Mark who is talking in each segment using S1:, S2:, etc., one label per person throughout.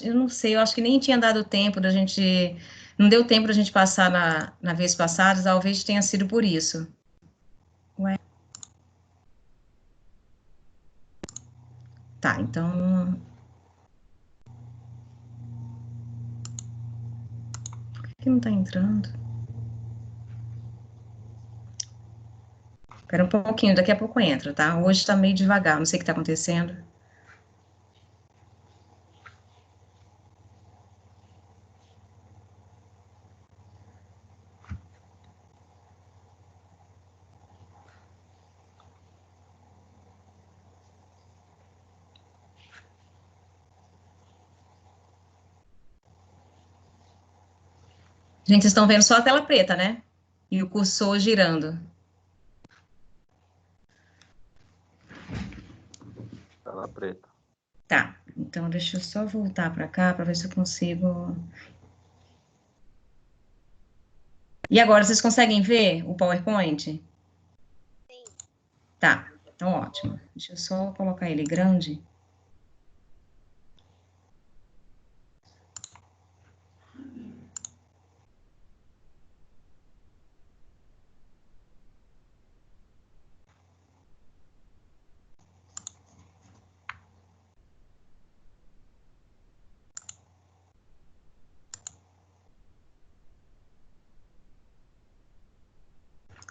S1: eu não sei, eu acho que nem tinha dado tempo da gente, não deu tempo da gente passar na vez passada, talvez tenha sido por isso. Ué. Tá, então, por que não tá entrando? Espera um pouquinho, daqui a pouco entra, tá? Hoje tá meio devagar, não sei o que tá acontecendo. Gente, vocês estão vendo só a tela preta, né? E o cursor girando.
S2: Tela preta.
S1: Tá, então deixa eu só voltar para cá para ver se eu consigo. E agora, vocês conseguem ver o PowerPoint?
S3: Sim.
S1: Tá, então ótimo. Deixa eu só colocar ele grande.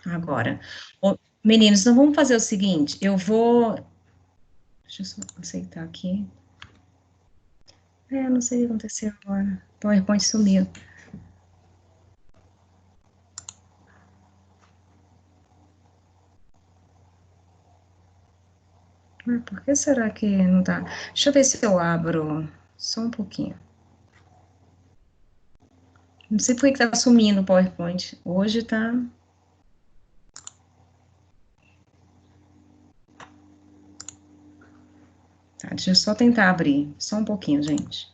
S1: Agora, ô, meninos, então vamos fazer o seguinte, eu vou... Deixa eu só aceitar aqui. Não sei o que aconteceu agora. O PowerPoint sumiu. Por que será que não tá? Deixa eu ver se eu abro só um pouquinho. Não sei por que tá sumindo o PowerPoint. Hoje tá... Tá, deixa eu só tentar abrir. Só um pouquinho, gente.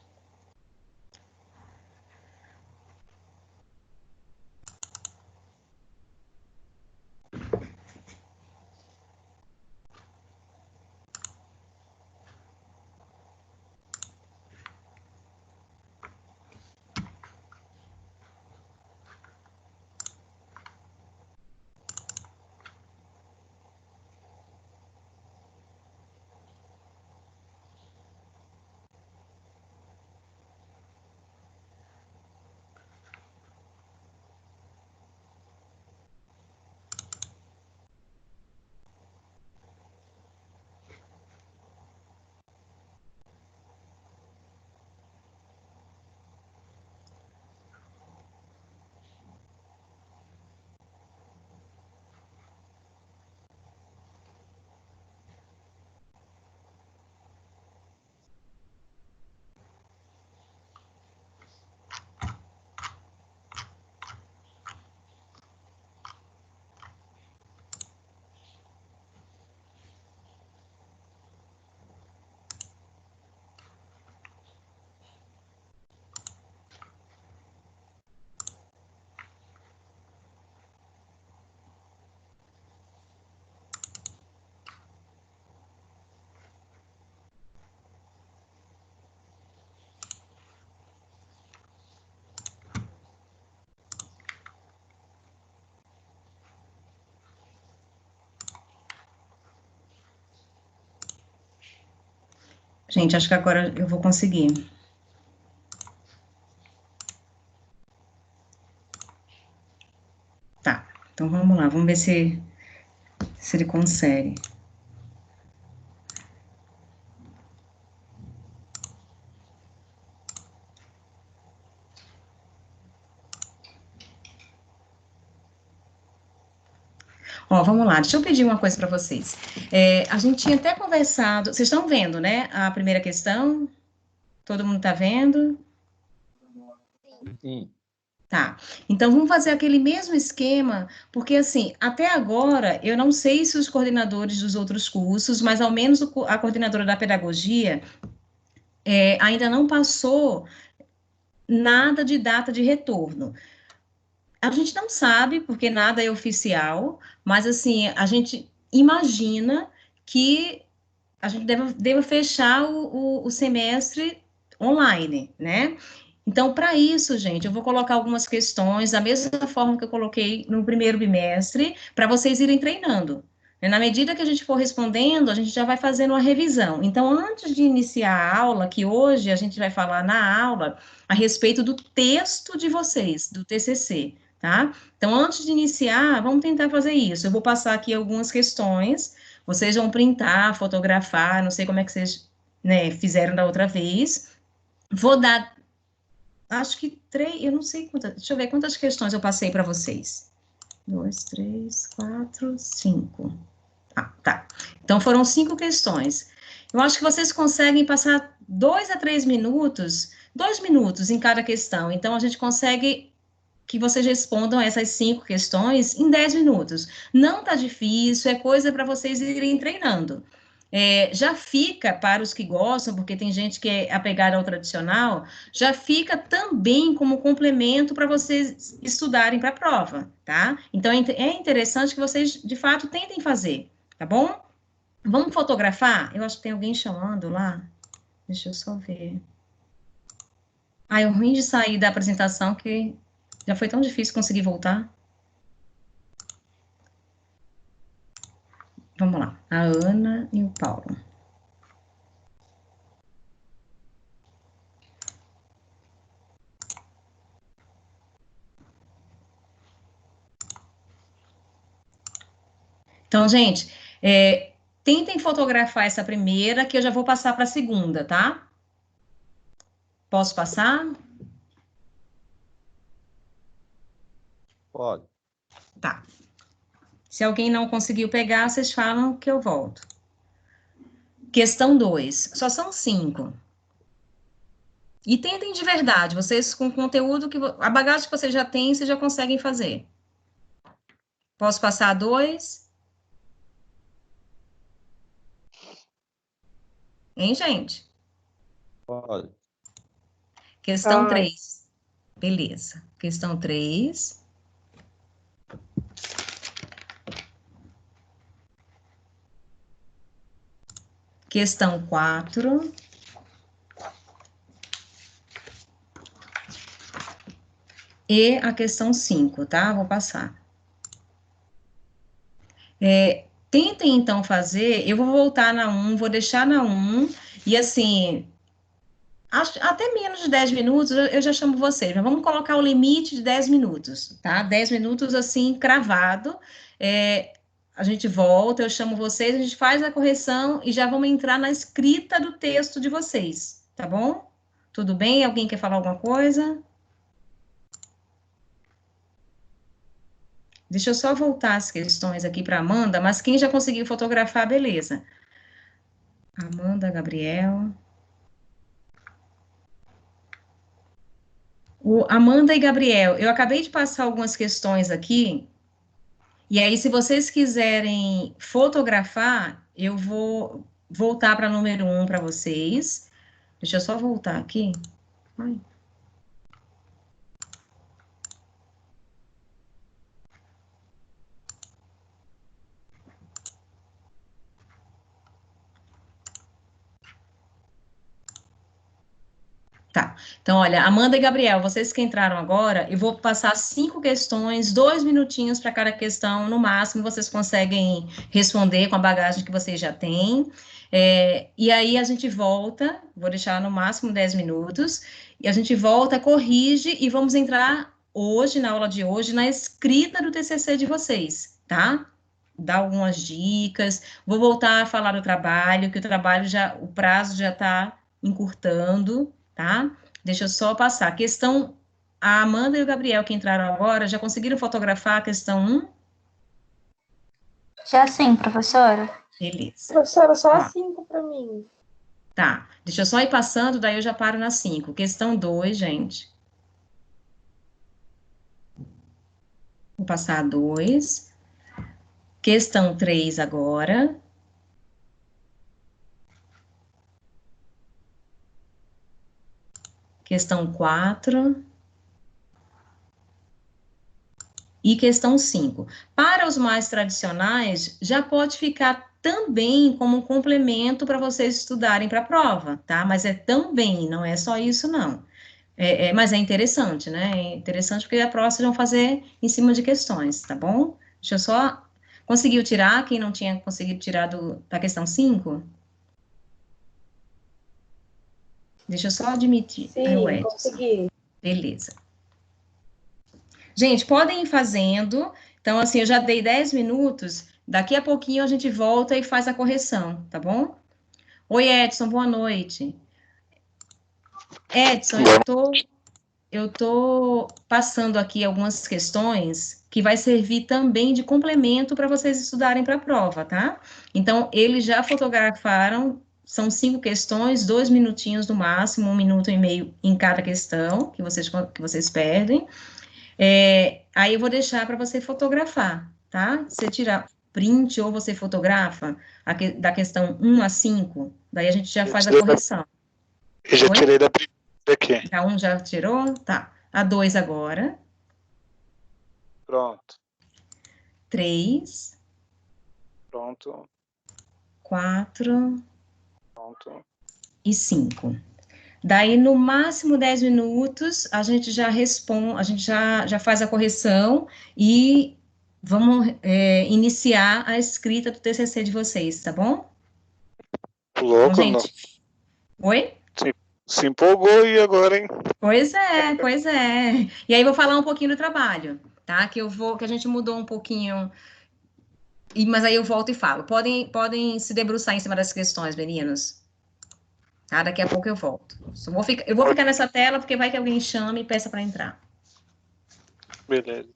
S1: Gente, acho que agora eu vou conseguir. Tá, então vamos lá, vamos ver se ele consegue. Ó, vamos lá, deixa eu pedir uma coisa para vocês. A gente tinha até conversado, vocês estão vendo, né? A primeira questão? Todo mundo está vendo?
S2: Sim.
S1: Tá, então vamos fazer aquele mesmo esquema, porque assim, até agora, eu não sei se os coordenadores dos outros cursos, mas ao menos a coordenadora da pedagogia ainda não passou nada de data de retorno. A gente não sabe, porque nada é oficial, mas assim, a gente imagina que a gente deva fechar o semestre online, né? Então, para isso, gente, eu vou colocar algumas questões da mesma forma que eu coloquei no primeiro bimestre, para vocês irem treinando. Na medida que a gente for respondendo, a gente já vai fazendo uma revisão. Então, antes de iniciar a aula, que hoje a gente vai falar na aula a respeito do texto de vocês, do TCC, tá? Então, antes de iniciar, vamos tentar fazer isso. Eu vou passar aqui algumas questões, vocês vão printar, fotografar, não sei como é que vocês, né, fizeram da outra vez. Vou dar, acho que 3, eu não sei quantas, deixa eu ver quantas questões eu passei para vocês. 2, 3, 4, 5. Ah, tá. Então, foram 5 questões. Eu acho que vocês conseguem passar 2 a 3 minutos, 2 minutos em cada questão. Então, a gente consegue que vocês respondam essas 5 questões em 10 minutos. Não tá difícil, é coisa para vocês irem treinando. Já fica, para os que gostam, porque tem gente que é apegada ao tradicional, já fica também como complemento para vocês estudarem para a prova, tá? Então, é interessante que vocês, de fato, tentem fazer, tá bom? Vamos fotografar? Eu acho que tem alguém chamando lá. Deixa eu só ver. Ai, o ruim de sair da apresentação que já foi tão difícil conseguir voltar. Vamos lá. A Ana e o Paulo. Então, gente, tentem fotografar essa primeira, que eu já vou passar para a segunda, tá? Posso passar?
S2: Pode.
S1: Tá. Se alguém não conseguiu pegar, vocês falam que eu volto. Questão 2. Só são 5. E tentem de verdade, vocês com conteúdo que... A bagagem que vocês já têm, vocês já conseguem fazer. Posso passar a 2? Hein, gente?
S2: Pode.
S1: Questão 3. Beleza. Questão 3. Questão 4. E a questão 5, tá? Vou passar. Tentem, então, fazer... Eu vou voltar na 1, vou deixar na 1, e assim... até menos de 10 minutos, eu já chamo vocês. Mas vamos colocar o limite de 10 minutos, tá? 10 minutos, assim, cravado. A gente volta, eu chamo vocês, a gente faz a correção e já vamos entrar na escrita do texto de vocês, tá bom? Tudo bem? Alguém quer falar alguma coisa? Deixa eu só voltar as questões aqui para Amanda, mas quem já conseguiu fotografar, beleza. Amanda, Gabriel. Amanda e Gabriel, eu acabei de passar algumas questões aqui, e aí, se vocês quiserem fotografar, eu vou voltar para número 1 para vocês. Deixa eu só voltar aqui. Ai. Tá, então, olha, Amanda e Gabriel, vocês que entraram agora, eu vou passar 5 questões, 2 minutinhos para cada questão, no máximo, vocês conseguem responder com a bagagem que vocês já têm, e aí a gente volta, vou deixar no máximo 10 minutos, e a gente volta, corrige, e vamos entrar hoje, na aula de hoje, na escrita do TCC de vocês, tá? Dar algumas dicas, vou voltar a falar do trabalho, que o trabalho já, o prazo já está encurtando, tá? Deixa eu só passar. A Amanda e o Gabriel que entraram agora, já conseguiram fotografar a questão 1?
S3: Já sim, professora.
S1: Beleza.
S4: Professora, só a 5 para mim.
S1: Tá, deixa eu só ir passando, daí eu já paro na 5. Questão 2, gente. Vou passar a 2. Questão 3 agora. Questão 4. E questão 5. Para os mais tradicionais, já pode ficar também como um complemento para vocês estudarem para a prova, tá? Mas é também, não é só isso, não. Mas é interessante, né? É interessante porque a prova vocês vão fazer em cima de questões, tá bom? Deixa eu só... Conseguiu tirar? Quem não tinha conseguido tirar da questão 5? Deixa eu só admitir. Aí o
S4: Sim,
S1: Edson.
S4: consegui.
S1: Beleza. Gente, podem ir fazendo. Então, assim, eu já dei 10 minutos. Daqui a pouquinho a gente volta e faz a correção, tá bom? Oi, Edson, boa noite. Edson, eu tô passando aqui algumas questões que vai servir também de complemento para vocês estudarem para a prova, tá? Então, eles já fotografaram, são 5 questões, 2 minutinhos no máximo, 1 minuto e meio em cada questão que vocês perdem. Aí eu vou deixar para você fotografar, tá? Você tira print ou você fotografa da questão 1 a 5, daí a gente já faz a correção.
S3: Eu já
S1: Oi?
S3: tirei da primeira aqui.
S1: A 1 já tirou? Tá. A 2 agora.
S3: Pronto.
S1: 3,
S3: Pronto.
S1: 4
S3: Pronto.
S1: e 5. Daí, no máximo 10 minutos, a gente já responde, a gente já faz a correção e vamos iniciar a escrita do TCC de vocês, tá bom? Então,
S3: Louco, não.
S1: gente. Oi?
S3: Se empolgou e agora, hein?
S1: Pois é, pois é. E aí, vou falar um pouquinho do trabalho, tá? Que a gente mudou um pouquinho. Mas aí eu volto e falo. Podem se debruçar em cima das questões, meninos. Tá? Daqui a pouco eu volto. Eu vou ficar nessa tela porque vai que alguém chame e peça para entrar.
S3: Beleza.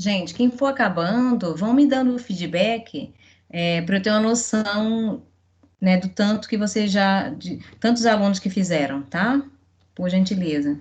S1: Gente, quem for acabando, vão me dando feedback para eu ter uma noção, né, do tanto que você já, de tantos alunos que fizeram, tá? Por gentileza.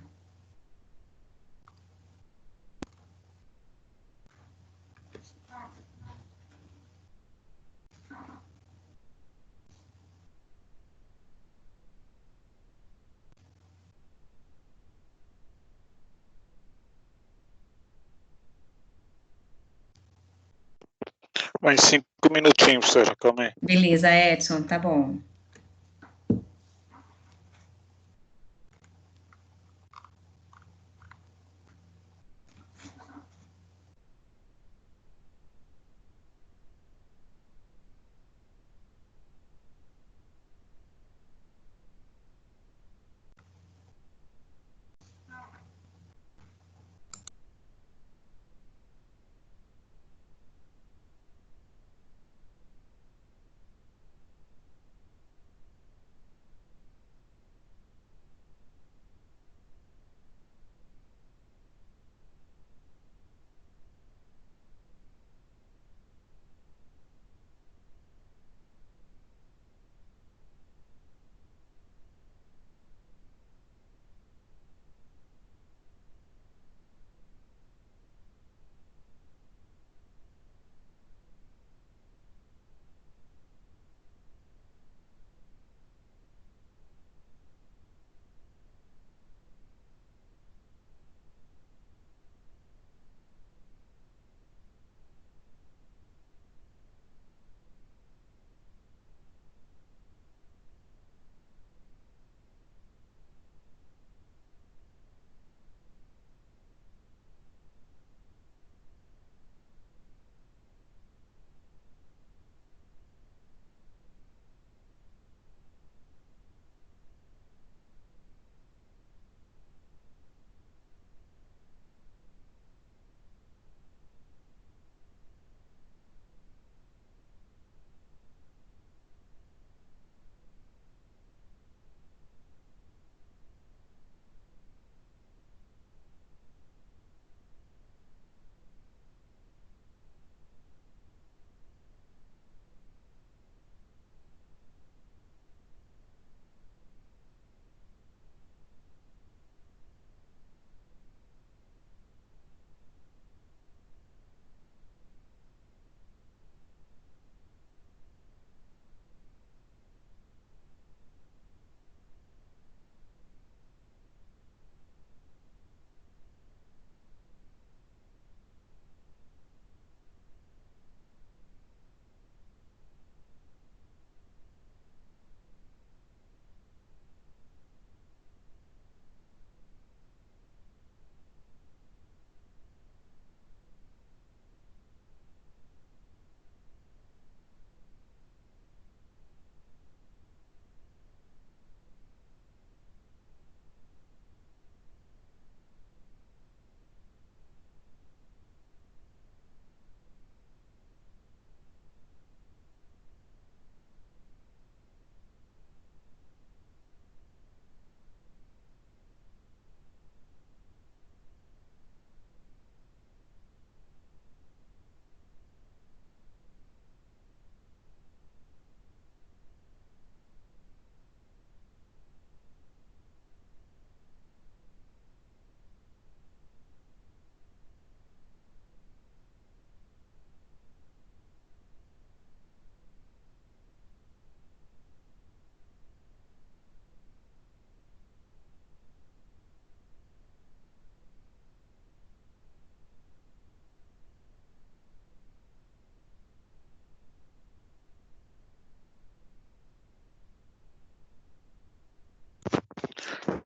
S3: Mais 5 minutinhos, professora, calma aí.
S1: Beleza, Edson, tá bom.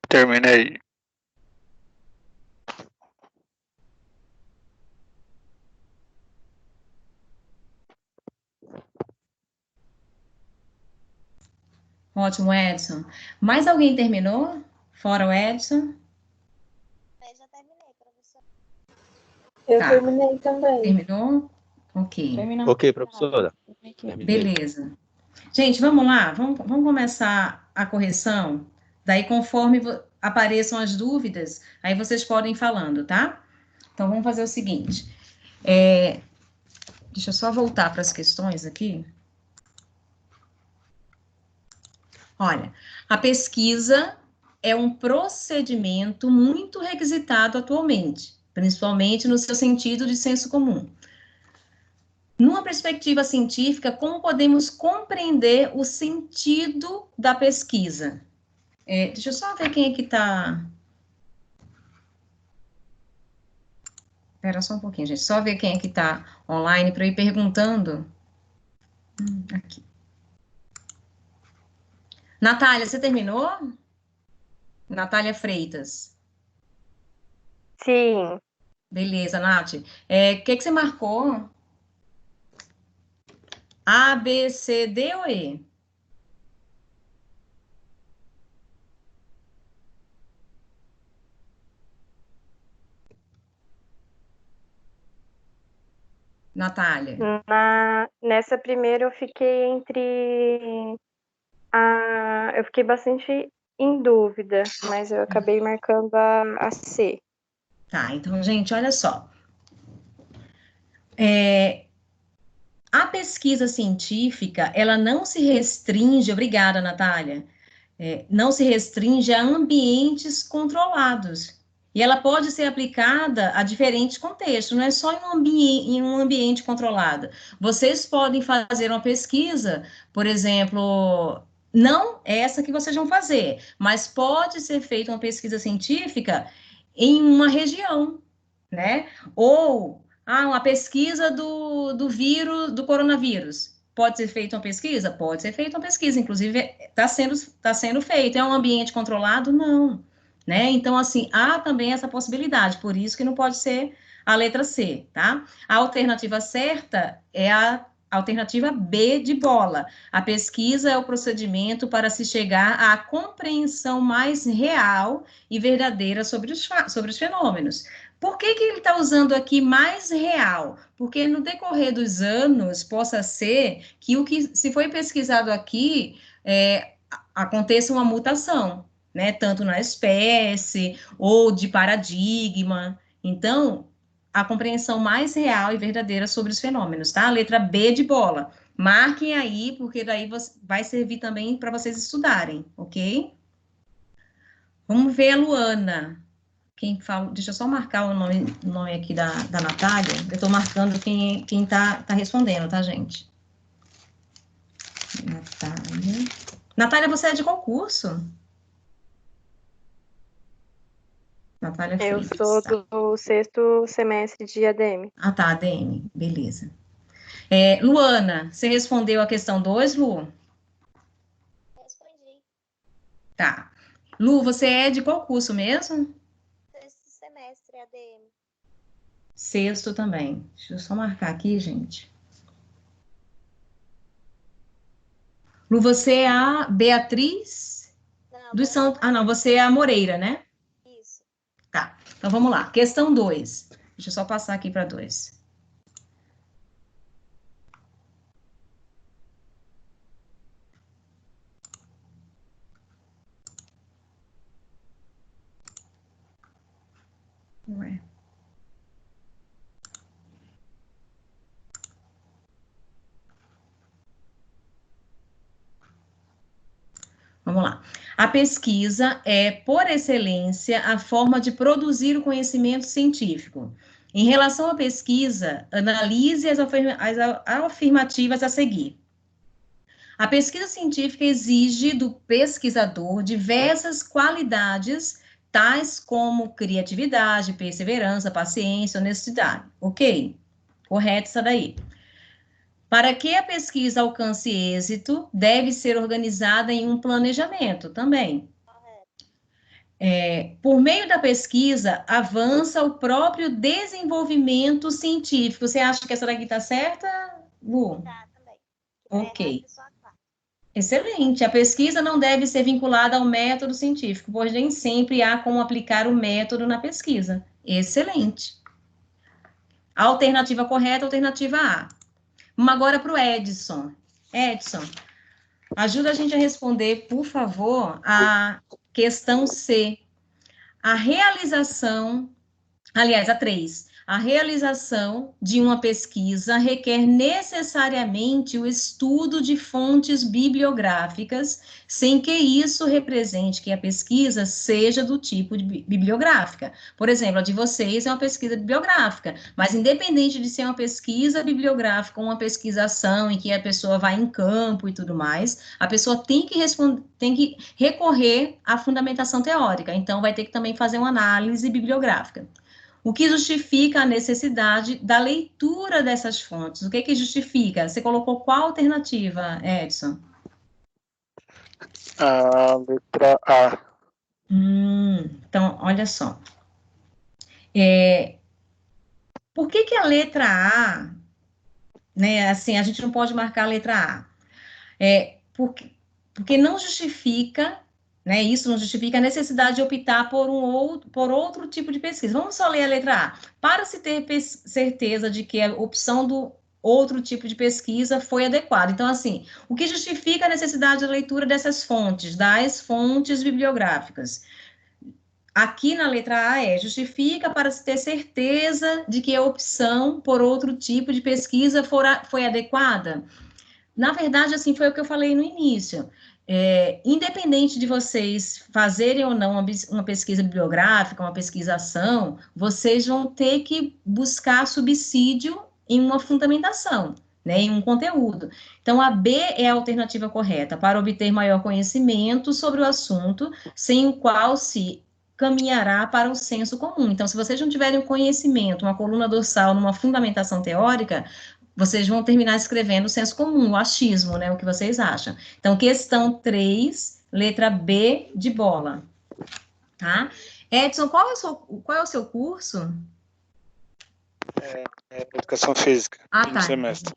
S3: Terminei.
S1: Ótimo, Edson. Mais alguém terminou? Fora o Edson?
S5: Eu já terminei, professor.
S4: Eu
S1: Tá.
S4: terminei também.
S1: Terminou? Ok.
S6: Terminamos.
S2: Ok, professora.
S1: Beleza. Gente, vamos lá? Vamos começar a correção? Daí, conforme apareçam as dúvidas, aí vocês podem ir falando, tá? Então, vamos fazer o seguinte. Deixa eu só voltar para as questões aqui. Olha, a pesquisa é um procedimento muito requisitado atualmente, principalmente no seu sentido de senso comum. Numa perspectiva científica, como podemos compreender o sentido da pesquisa? Deixa eu só ver quem é que está... Espera só um pouquinho, gente. Só ver quem é que está online para eu ir perguntando. Aqui. Natália, você terminou? Natália Freitas.
S4: Sim.
S1: Beleza, Nath. O que você marcou? A, B, C, D ou E? Natália.
S4: Nessa primeira eu fiquei entre eu fiquei bastante em dúvida, mas eu acabei marcando a C.
S1: Tá, então, gente, olha só. A pesquisa científica, ela não se restringe, obrigada, Natália, não se restringe a ambientes controlados. E ela pode ser aplicada a diferentes contextos, não é só em um ambiente controlado. Vocês podem fazer uma pesquisa, por exemplo, não essa que vocês vão fazer, mas pode ser feita uma pesquisa científica em uma região, né? Ou uma pesquisa do vírus, do coronavírus. Pode ser feita uma pesquisa? Pode ser feita uma pesquisa, inclusive está sendo feito. É um ambiente controlado? Não. Né? Então, assim, há também essa possibilidade, por isso que não pode ser a letra C, tá? A alternativa certa é a alternativa B de bola. A pesquisa é o procedimento para se chegar à compreensão mais real e verdadeira sobre os fenômenos. Por que ele está usando aqui mais real? Porque no decorrer dos anos, possa ser que o que se foi pesquisado aqui aconteça uma mutação, né? Tanto na espécie ou de paradigma. Então, a compreensão mais real e verdadeira sobre os fenômenos, tá? A letra B de bola. Marquem aí, porque daí vai servir também para vocês estudarem, ok? Vamos ver a Luana. Quem fala, deixa eu só marcar o nome aqui da Natália. Eu estou marcando quem tá respondendo, tá, gente? Natália. Natália, você é de qual curso? Natália Freitas.
S4: Eu sou do 6º semestre de ADM.
S1: Ah, tá, ADM, beleza. Luana, você respondeu a questão 2, Lu?
S5: Respondi.
S1: Tá. Lu, você é de qual curso mesmo?
S5: 6º semestre ADM.
S1: 6º também. Deixa eu só marcar aqui, gente. Lu, você é a Beatriz dos Santos. Ah, não, você é a Moreira, né?
S5: Isso.
S1: Tá. Então vamos lá. Questão 2. Deixa eu só passar aqui para 2. Ué. Vamos lá. A pesquisa é, por excelência, a forma de produzir o conhecimento científico. Em relação à pesquisa, analise as afirmativas a seguir. A pesquisa científica exige do pesquisador diversas qualidades, tais como criatividade, perseverança, paciência, honestidade. Ok? Correto isso daí. Para que a pesquisa alcance êxito, deve ser organizada em um planejamento também. Por meio da pesquisa, avança o próprio desenvolvimento científico. Você acha que essa daqui está certa, Lu?
S5: Tá, também.
S1: Ok. Excelente. A pesquisa não deve ser vinculada ao método científico, pois nem sempre há como aplicar o método na pesquisa. Excelente. Alternativa correta, alternativa A. Vamos agora para o Edson. Edson, ajuda a gente a responder, por favor, a questão C. A 3. A realização de uma pesquisa requer necessariamente o estudo de fontes bibliográficas, sem que isso represente que a pesquisa seja do tipo de bibliográfica. Por exemplo, a de vocês é uma pesquisa bibliográfica, mas independente de ser uma pesquisa bibliográfica ou uma pesquisação em que a pessoa vai em campo e tudo mais, a pessoa tem que recorrer à fundamentação teórica, então vai ter que também fazer uma análise bibliográfica. O que justifica a necessidade da leitura dessas fontes? O que justifica? Você colocou qual alternativa, Edson?
S3: A letra A.
S1: Então, olha só. Por que a letra A, né, assim, a gente não pode marcar a letra A? Porque não justifica, né, isso não justifica a necessidade de optar por outro tipo de pesquisa. Vamos só ler a letra A. Para se ter certeza de que a opção do outro tipo de pesquisa foi adequada. Então, assim, o que justifica a necessidade da leitura dessas fontes, das fontes bibliográficas? Aqui na letra A justifica para se ter certeza de que a opção por outro tipo de pesquisa foi adequada. Na verdade, assim, foi o que eu falei no início. Independente de vocês fazerem ou não uma pesquisa bibliográfica, uma pesquisação, vocês vão ter que buscar subsídio em uma fundamentação, né, em um conteúdo. Então, a B é a alternativa correta para obter maior conhecimento sobre o assunto, sem o qual se caminhará para o senso comum. Então, se vocês não tiverem um conhecimento, uma coluna dorsal numa fundamentação teórica, vocês vão terminar escrevendo o senso comum, o achismo, né? O que vocês acham. Então, questão 3, letra B de bola. Tá? Edson, qual é o seu curso?
S3: Educação física.
S1: Tá.
S3: Semestre.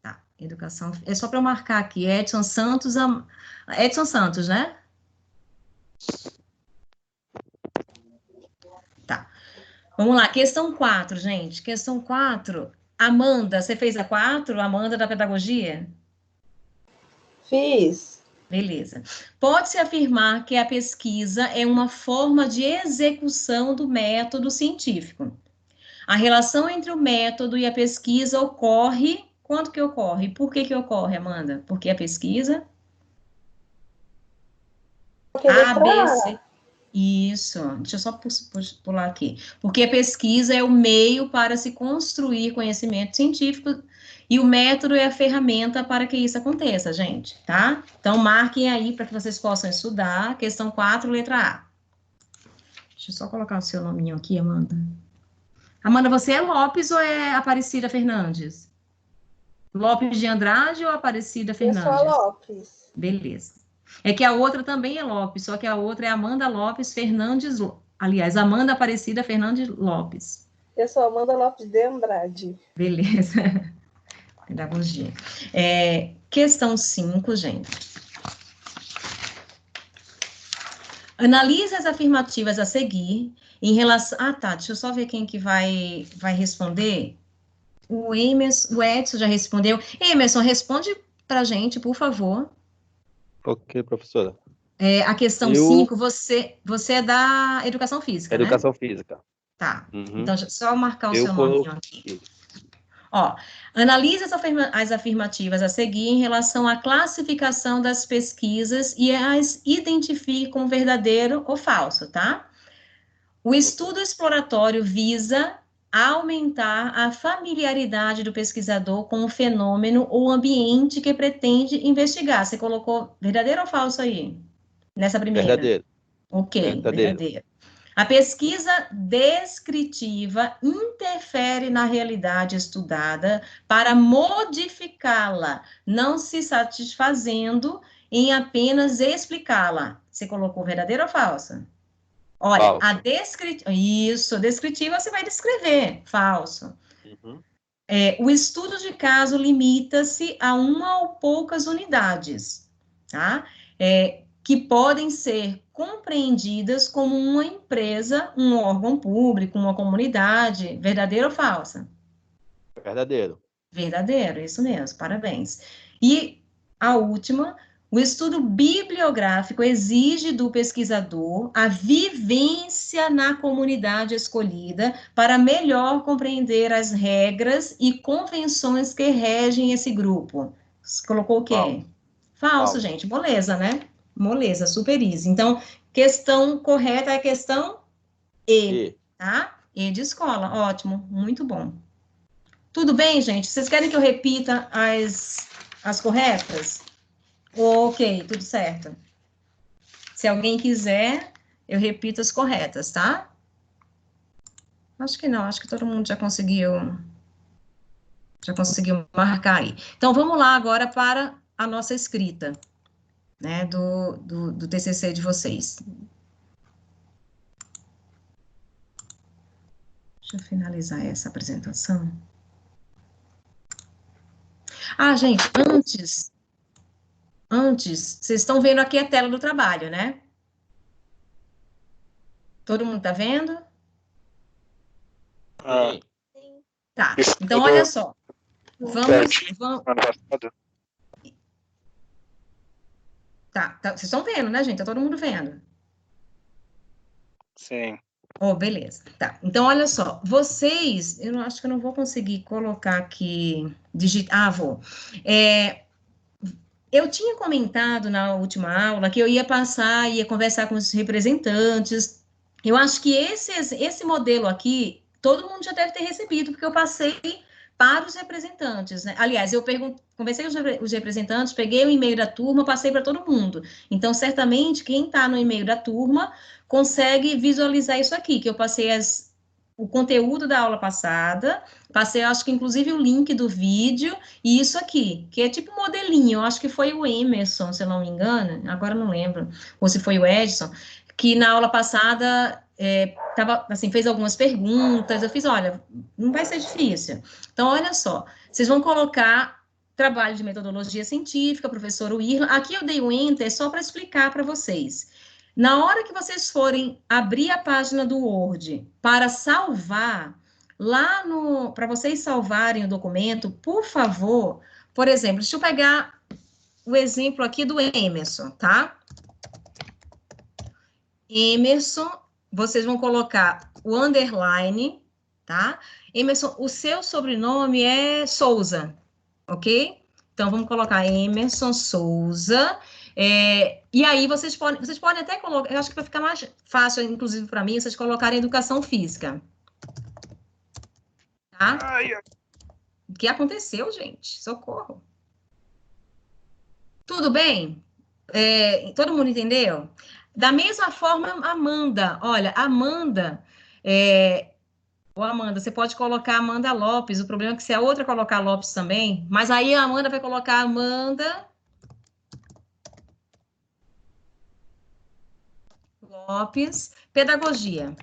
S1: Tá, educação. É só para eu marcar aqui. Edson Santos, né? Tá. Vamos lá, questão 4, gente. Questão 4. Amanda, você fez a 4? Amanda da pedagogia?
S6: Fiz.
S1: Beleza. Pode-se afirmar que a pesquisa é uma forma de execução do método científico. A relação entre o método e a pesquisa ocorre... Quando que ocorre? Por que ocorre, Amanda? Porque a pesquisa... A, B, C... Isso, deixa eu só pular aqui. Porque a pesquisa é o meio para se construir conhecimento científico e o método é a ferramenta para que isso aconteça, gente, tá? Então, marquem aí para que vocês possam estudar. Questão 4, letra A. Deixa eu só colocar o seu nominho aqui, Amanda. Amanda, você é Lopes ou é Aparecida Fernandes? Lopes de Andrade ou Aparecida Fernandes?
S6: Eu sou Lopes.
S1: Beleza. É que a outra também é Lopes, só que a outra é Amanda Lopes Fernandes, aliás, Amanda Aparecida Fernandes Lopes.
S6: Eu sou Amanda Lopes de Andrade.
S1: Beleza. Pedagogia. Questão 5, gente. Analise as afirmativas a seguir em relação... tá, deixa eu só ver quem que vai responder. O Edson já respondeu. Emerson, responde pra gente, por favor.
S2: Ok, professora.
S1: A questão 5, você é da educação física,
S2: Educação
S1: né?
S2: física.
S1: Tá.
S2: Uhum.
S1: Então, só marcar o seu nome aqui. Ó, analise as afirmativas a seguir em relação à classificação das pesquisas e as identifique como verdadeiro ou falso, tá? O estudo exploratório visa aumentar a familiaridade do pesquisador com o fenômeno ou ambiente que pretende investigar. Você colocou verdadeiro ou falso aí? Nessa primeira?
S2: Verdadeiro.
S1: Ok, verdadeiro. A pesquisa descritiva interfere na realidade estudada para modificá-la, não se satisfazendo em apenas explicá-la. Você colocou verdadeiro ou falso? Olha, a descritiva você vai descrever, falso.
S2: Uhum.
S1: O estudo de caso limita-se a uma ou poucas unidades, tá? Que podem ser compreendidas como uma empresa, um órgão público, uma comunidade. Verdadeiro ou falsa?
S2: Verdadeiro.
S1: Verdadeiro, isso mesmo, parabéns. E a última, O estudo bibliográfico exige do pesquisador a vivência na comunidade escolhida para melhor compreender as regras e convenções que regem esse grupo. Você colocou o quê?
S2: Falso.
S1: Falso,
S2: Falso.
S1: gente. Moleza, né? Moleza, super easy. Então, questão correta é a questão E, tá? E de escola. Ótimo, muito bom. Tudo bem, gente? Vocês querem que eu repita as corretas? Ok, tudo certo. Se alguém quiser, eu repito as corretas, tá? Acho que não, acho que todo mundo já conseguiu marcar aí. Então, vamos lá agora para a nossa escrita, né, do TCC de vocês. Deixa eu finalizar essa apresentação. Ah, gente, antes, vocês estão vendo aqui a tela do trabalho, né? Todo mundo tá vendo?
S3: Ah,
S5: Sim.
S1: Tá,
S3: Isso
S1: então
S3: tudo
S1: olha só.
S3: certinho, ano passado.
S1: Tá, vocês estão vendo, né, gente? Tá todo mundo vendo.
S3: Sim.
S1: Oh, beleza. Tá, então olha só. Vocês, eu não acho que eu não vou conseguir colocar aqui, vou. Eu tinha comentado na última aula que eu ia conversar com os representantes. Eu acho que esse modelo aqui, todo mundo já deve ter recebido, porque eu passei para os representantes, né? Aliás, conversei com os representantes, peguei o e-mail da turma, passei para todo mundo. Então, certamente, quem está no e-mail da turma consegue visualizar isso aqui, que eu passei o conteúdo da aula passada, passei, acho que inclusive o link do vídeo, e isso aqui, que é tipo modelinho, eu acho que foi o Emerson, se eu não me engano, agora eu não lembro, ou se foi o Edson, que na aula passada fez algumas perguntas, eu fiz, olha, não vai ser difícil. Então, olha só, vocês vão colocar trabalho de metodologia científica, professor Wirla, aqui eu dei o enter só para explicar para vocês. Na hora que vocês forem abrir a página do Word para salvar, para vocês salvarem o documento, por favor, por exemplo, deixa eu pegar o exemplo aqui do Emerson, tá? Emerson, vocês vão colocar o underline, tá? Emerson, o seu sobrenome é Souza, ok? Então, vamos colocar Emerson Souza. E aí, vocês podem até colocar, eu acho que vai ficar mais fácil, inclusive para mim, vocês colocarem educação física. Tá? O que aconteceu, gente? Socorro. Tudo bem? Todo mundo entendeu? Da mesma forma, Amanda. Olha, Amanda, Amanda, você pode colocar Amanda Lopes. O problema é que se a outra colocar Lopes também, mas aí a Amanda vai colocar Amanda Lopes, pedagogia.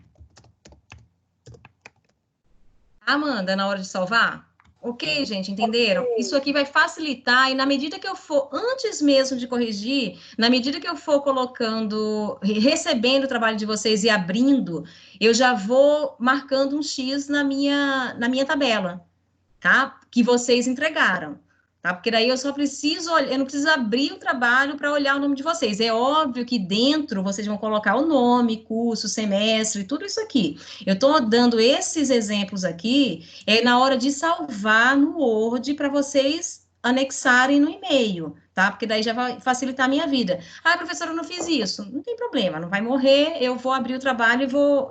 S1: Amanda, na hora de salvar? Ok, gente, entenderam? Isso aqui vai facilitar, e na medida que eu for, antes mesmo de corrigir, na medida que eu for colocando, recebendo o trabalho de vocês e abrindo, eu já vou marcando um X na minha tabela, tá? Que vocês entregaram, tá? Porque daí eu só preciso, eu não preciso abrir o trabalho para olhar o nome de vocês. É óbvio que dentro vocês vão colocar o nome, curso, semestre, tudo isso aqui. Eu estou dando esses exemplos aqui, na hora de salvar no Word para vocês anexarem no e-mail, tá? Porque daí já vai facilitar a minha vida. Ah, professora, eu não fiz isso. Não tem problema, não vai morrer, eu vou abrir o trabalho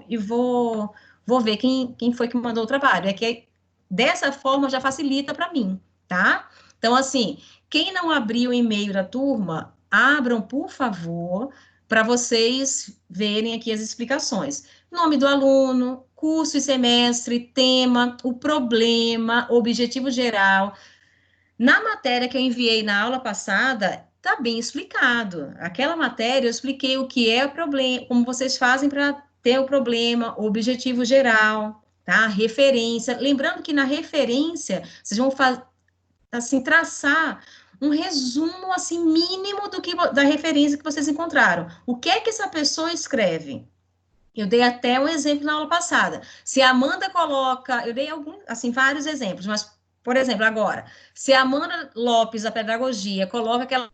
S1: e vou ver quem foi que mandou o trabalho. É que dessa forma já facilita para mim, tá? Então, assim, quem não abriu o e-mail da turma, abram, por favor, para vocês verem aqui as explicações. Nome do aluno, curso e semestre, tema, o problema, objetivo geral. Na matéria que eu enviei na aula passada, está bem explicado. Aquela matéria eu expliquei o que é o problema, como vocês fazem para ter o problema, o objetivo geral, tá? Referência. Lembrando que na referência, vocês vão assim, traçar um resumo assim mínimo da referência que vocês encontraram. O que é que essa pessoa escreve? Eu dei até um exemplo na aula passada. Se a Amanda coloca, eu dei vários exemplos, mas, por exemplo, agora, se a Amanda Lopes, da pedagogia, coloca que ela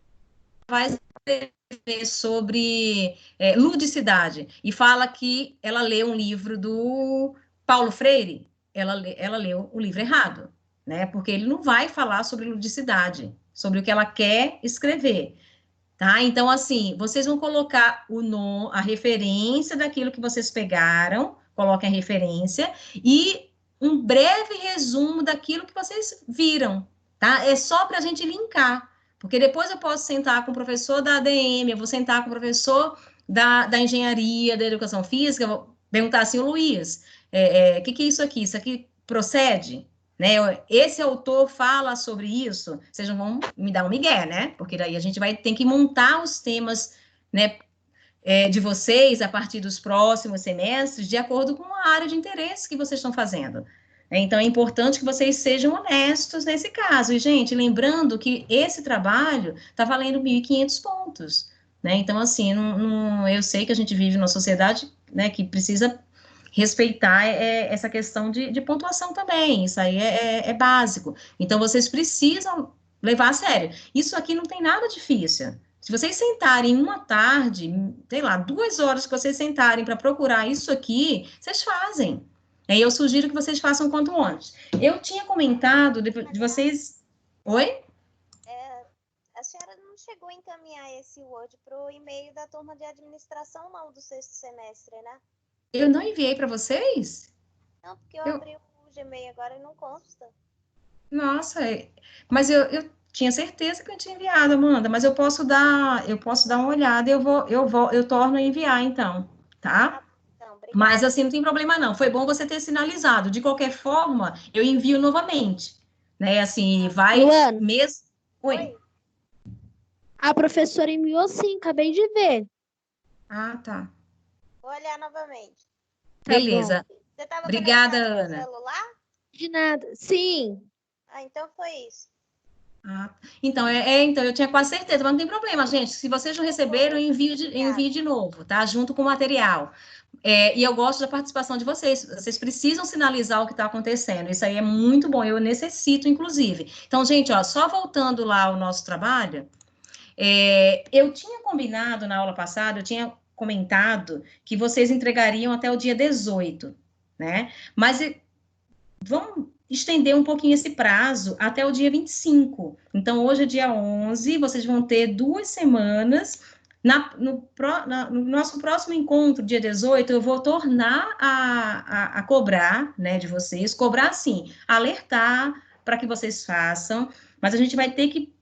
S1: vai escrever sobre ludicidade e fala que ela leu um livro do Paulo Freire, ela leu o livro errado, né? Porque ele não vai falar sobre ludicidade, sobre o que ela quer escrever. Tá? Então, assim, vocês vão colocar a referência daquilo que vocês pegaram, coloquem a referência, e um breve resumo daquilo que vocês viram, tá? É só para a gente linkar, porque depois eu posso sentar com o professor da ADM, eu vou sentar com o professor da engenharia, da educação física, eu vou perguntar assim, Luiz, o que é isso aqui? Isso aqui procede? Né? Esse autor fala sobre isso, vocês não vão me dar um migué, né? Porque daí a gente vai ter que montar os temas, né, de vocês a partir dos próximos semestres, de acordo com a área de interesse que vocês estão fazendo. Então, é importante que vocês sejam honestos nesse caso. E, gente, lembrando que esse trabalho está valendo 1.500 pontos, né? Então, assim, eu sei que a gente vive numa sociedade, né, que precisa respeitar essa questão de pontuação também, isso aí é básico. Então, vocês precisam levar a sério. Isso aqui não tem nada difícil. Se vocês sentarem uma tarde, sei lá, 2 horas que vocês sentarem para procurar isso aqui, vocês fazem. Aí eu sugiro que vocês façam quanto antes. Eu tinha comentado de vocês... Oi?
S5: A senhora não chegou a encaminhar esse Word para o e-mail da turma de administração, não, do 6º semestre, né?
S1: Eu não enviei para vocês?
S5: Não, porque eu abri o Gmail agora e não consta.
S1: Nossa, mas eu tinha certeza que eu tinha enviado, Amanda, mas eu posso dar uma olhada e eu torno a enviar, então, tá?
S5: Então, obrigada.
S1: Mas assim, não tem problema não, foi bom você ter sinalizado. De qualquer forma, eu envio novamente, né? Assim, vai
S7: Luana.
S1: mesmo... Oi?
S7: A professora enviou sim, acabei de ver.
S1: Ah, tá.
S5: Vou olhar novamente.
S1: Beleza.
S5: Você estava
S1: Obrigada,
S5: conectada
S1: Ana.
S5: no celular?
S7: De nada. Sim.
S5: Ah, então foi isso.
S1: Ah, então, então, eu tinha quase certeza, mas não tem problema, gente. Se vocês não receberam, eu envio de novo, tá? Junto com o material. E eu gosto da participação de vocês. Vocês precisam sinalizar o que está acontecendo. Isso aí é muito bom, eu necessito, inclusive. Então, gente, ó, só voltando lá ao nosso trabalho, eu tinha combinado na aula passada, eu tinha comentado que vocês entregariam até o dia 18, né? Mas vamos estender um pouquinho esse prazo até o dia 25. Então, hoje é dia 11, vocês vão ter 2 semanas. No nosso próximo encontro, dia 18, eu vou tornar a cobrar, né, de vocês, cobrar sim, alertar para que vocês façam, mas a gente vai ter que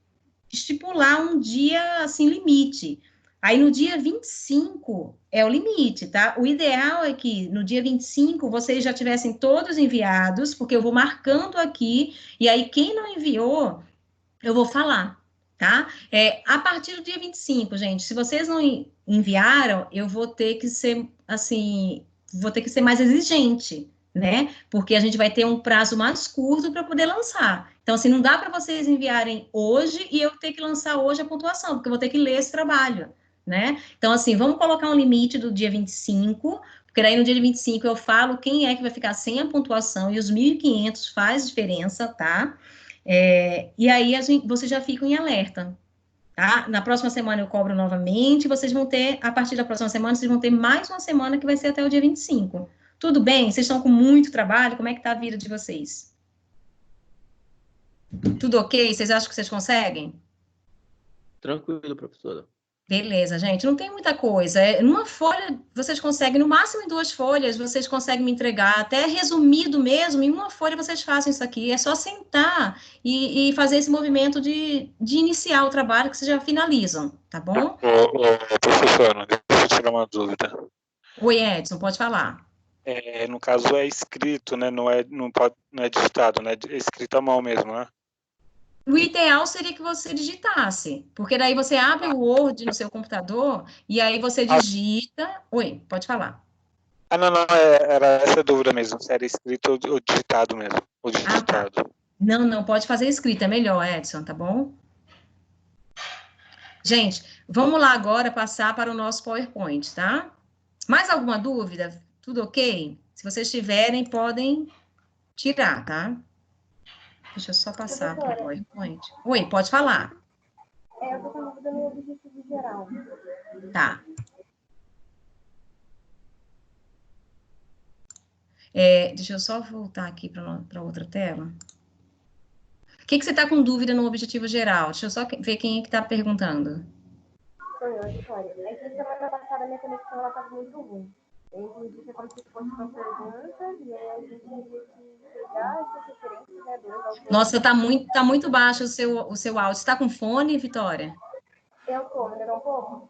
S1: estipular um dia, assim, limite. Aí, no dia 25 é o limite, tá? O ideal é que no dia 25 vocês já tivessem todos enviados, porque eu vou marcando aqui, e aí quem não enviou, eu vou falar, tá? A partir do dia 25, gente, se vocês não enviaram, eu vou ter que ser, assim, mais exigente, né? Porque a gente vai ter um prazo mais curto para poder lançar. Então, assim, não dá para vocês enviarem hoje e eu ter que lançar hoje a pontuação, porque eu vou ter que ler esse trabalho, né? Então, assim, vamos colocar um limite do dia 25, porque daí no dia 25 eu falo quem é que vai ficar sem a pontuação e os 1.500 faz diferença, tá? E aí vocês já ficam em alerta, tá? Na próxima semana eu cobro novamente, vocês vão ter, a partir da próxima semana, vocês vão ter mais uma semana que vai ser até o dia 25. Tudo bem? Vocês estão com muito trabalho? Como é que tá a vida de vocês? Tudo ok? Vocês acham que vocês conseguem?
S2: Tranquilo, professora.
S1: Beleza, gente, não tem muita coisa. Numa folha, vocês conseguem, no máximo em 2 folhas, vocês conseguem me entregar, até resumido mesmo, em uma folha vocês façam isso aqui. É só sentar e fazer esse movimento de iniciar o trabalho que vocês já finalizam, tá bom?
S3: Professora, deixa eu tirar uma dúvida.
S1: Oi, Edson, pode falar.
S3: No caso é escrito, né? Não é digitado, né? É escrito à mão mesmo, né?
S1: O ideal seria que você digitasse, porque daí você abre o Word no seu computador e aí você digita... Oi, pode falar.
S3: Não, era essa dúvida mesmo, se era escrito ou digitado mesmo, ou digitado.
S1: Tá. Não, pode fazer escrito, é melhor, Edson, tá bom? Gente, vamos lá agora passar para o nosso PowerPoint, tá? Mais alguma dúvida? Tudo ok? Se vocês tiverem, podem tirar, tá? Deixa eu só passar para o PowerPoint. Oi, pode falar.
S4: Eu tô com dúvida no objetivo geral.
S1: Tá. Deixa eu só voltar aqui para outra tela. O que você está com dúvida no objetivo geral? Deixa eu só ver quem é que está perguntando.
S4: Sou eu, Vitória. É que semana passada minha conexão ela estava muito ruim. Eu disse como se fosse uma pergunta, e aí a gente teria que pegar essas referências, né, dos autores.
S1: Nossa, tá muito baixo o seu áudio. Você está com fone, Vitória?
S4: Eu tô, melhorou um pouco?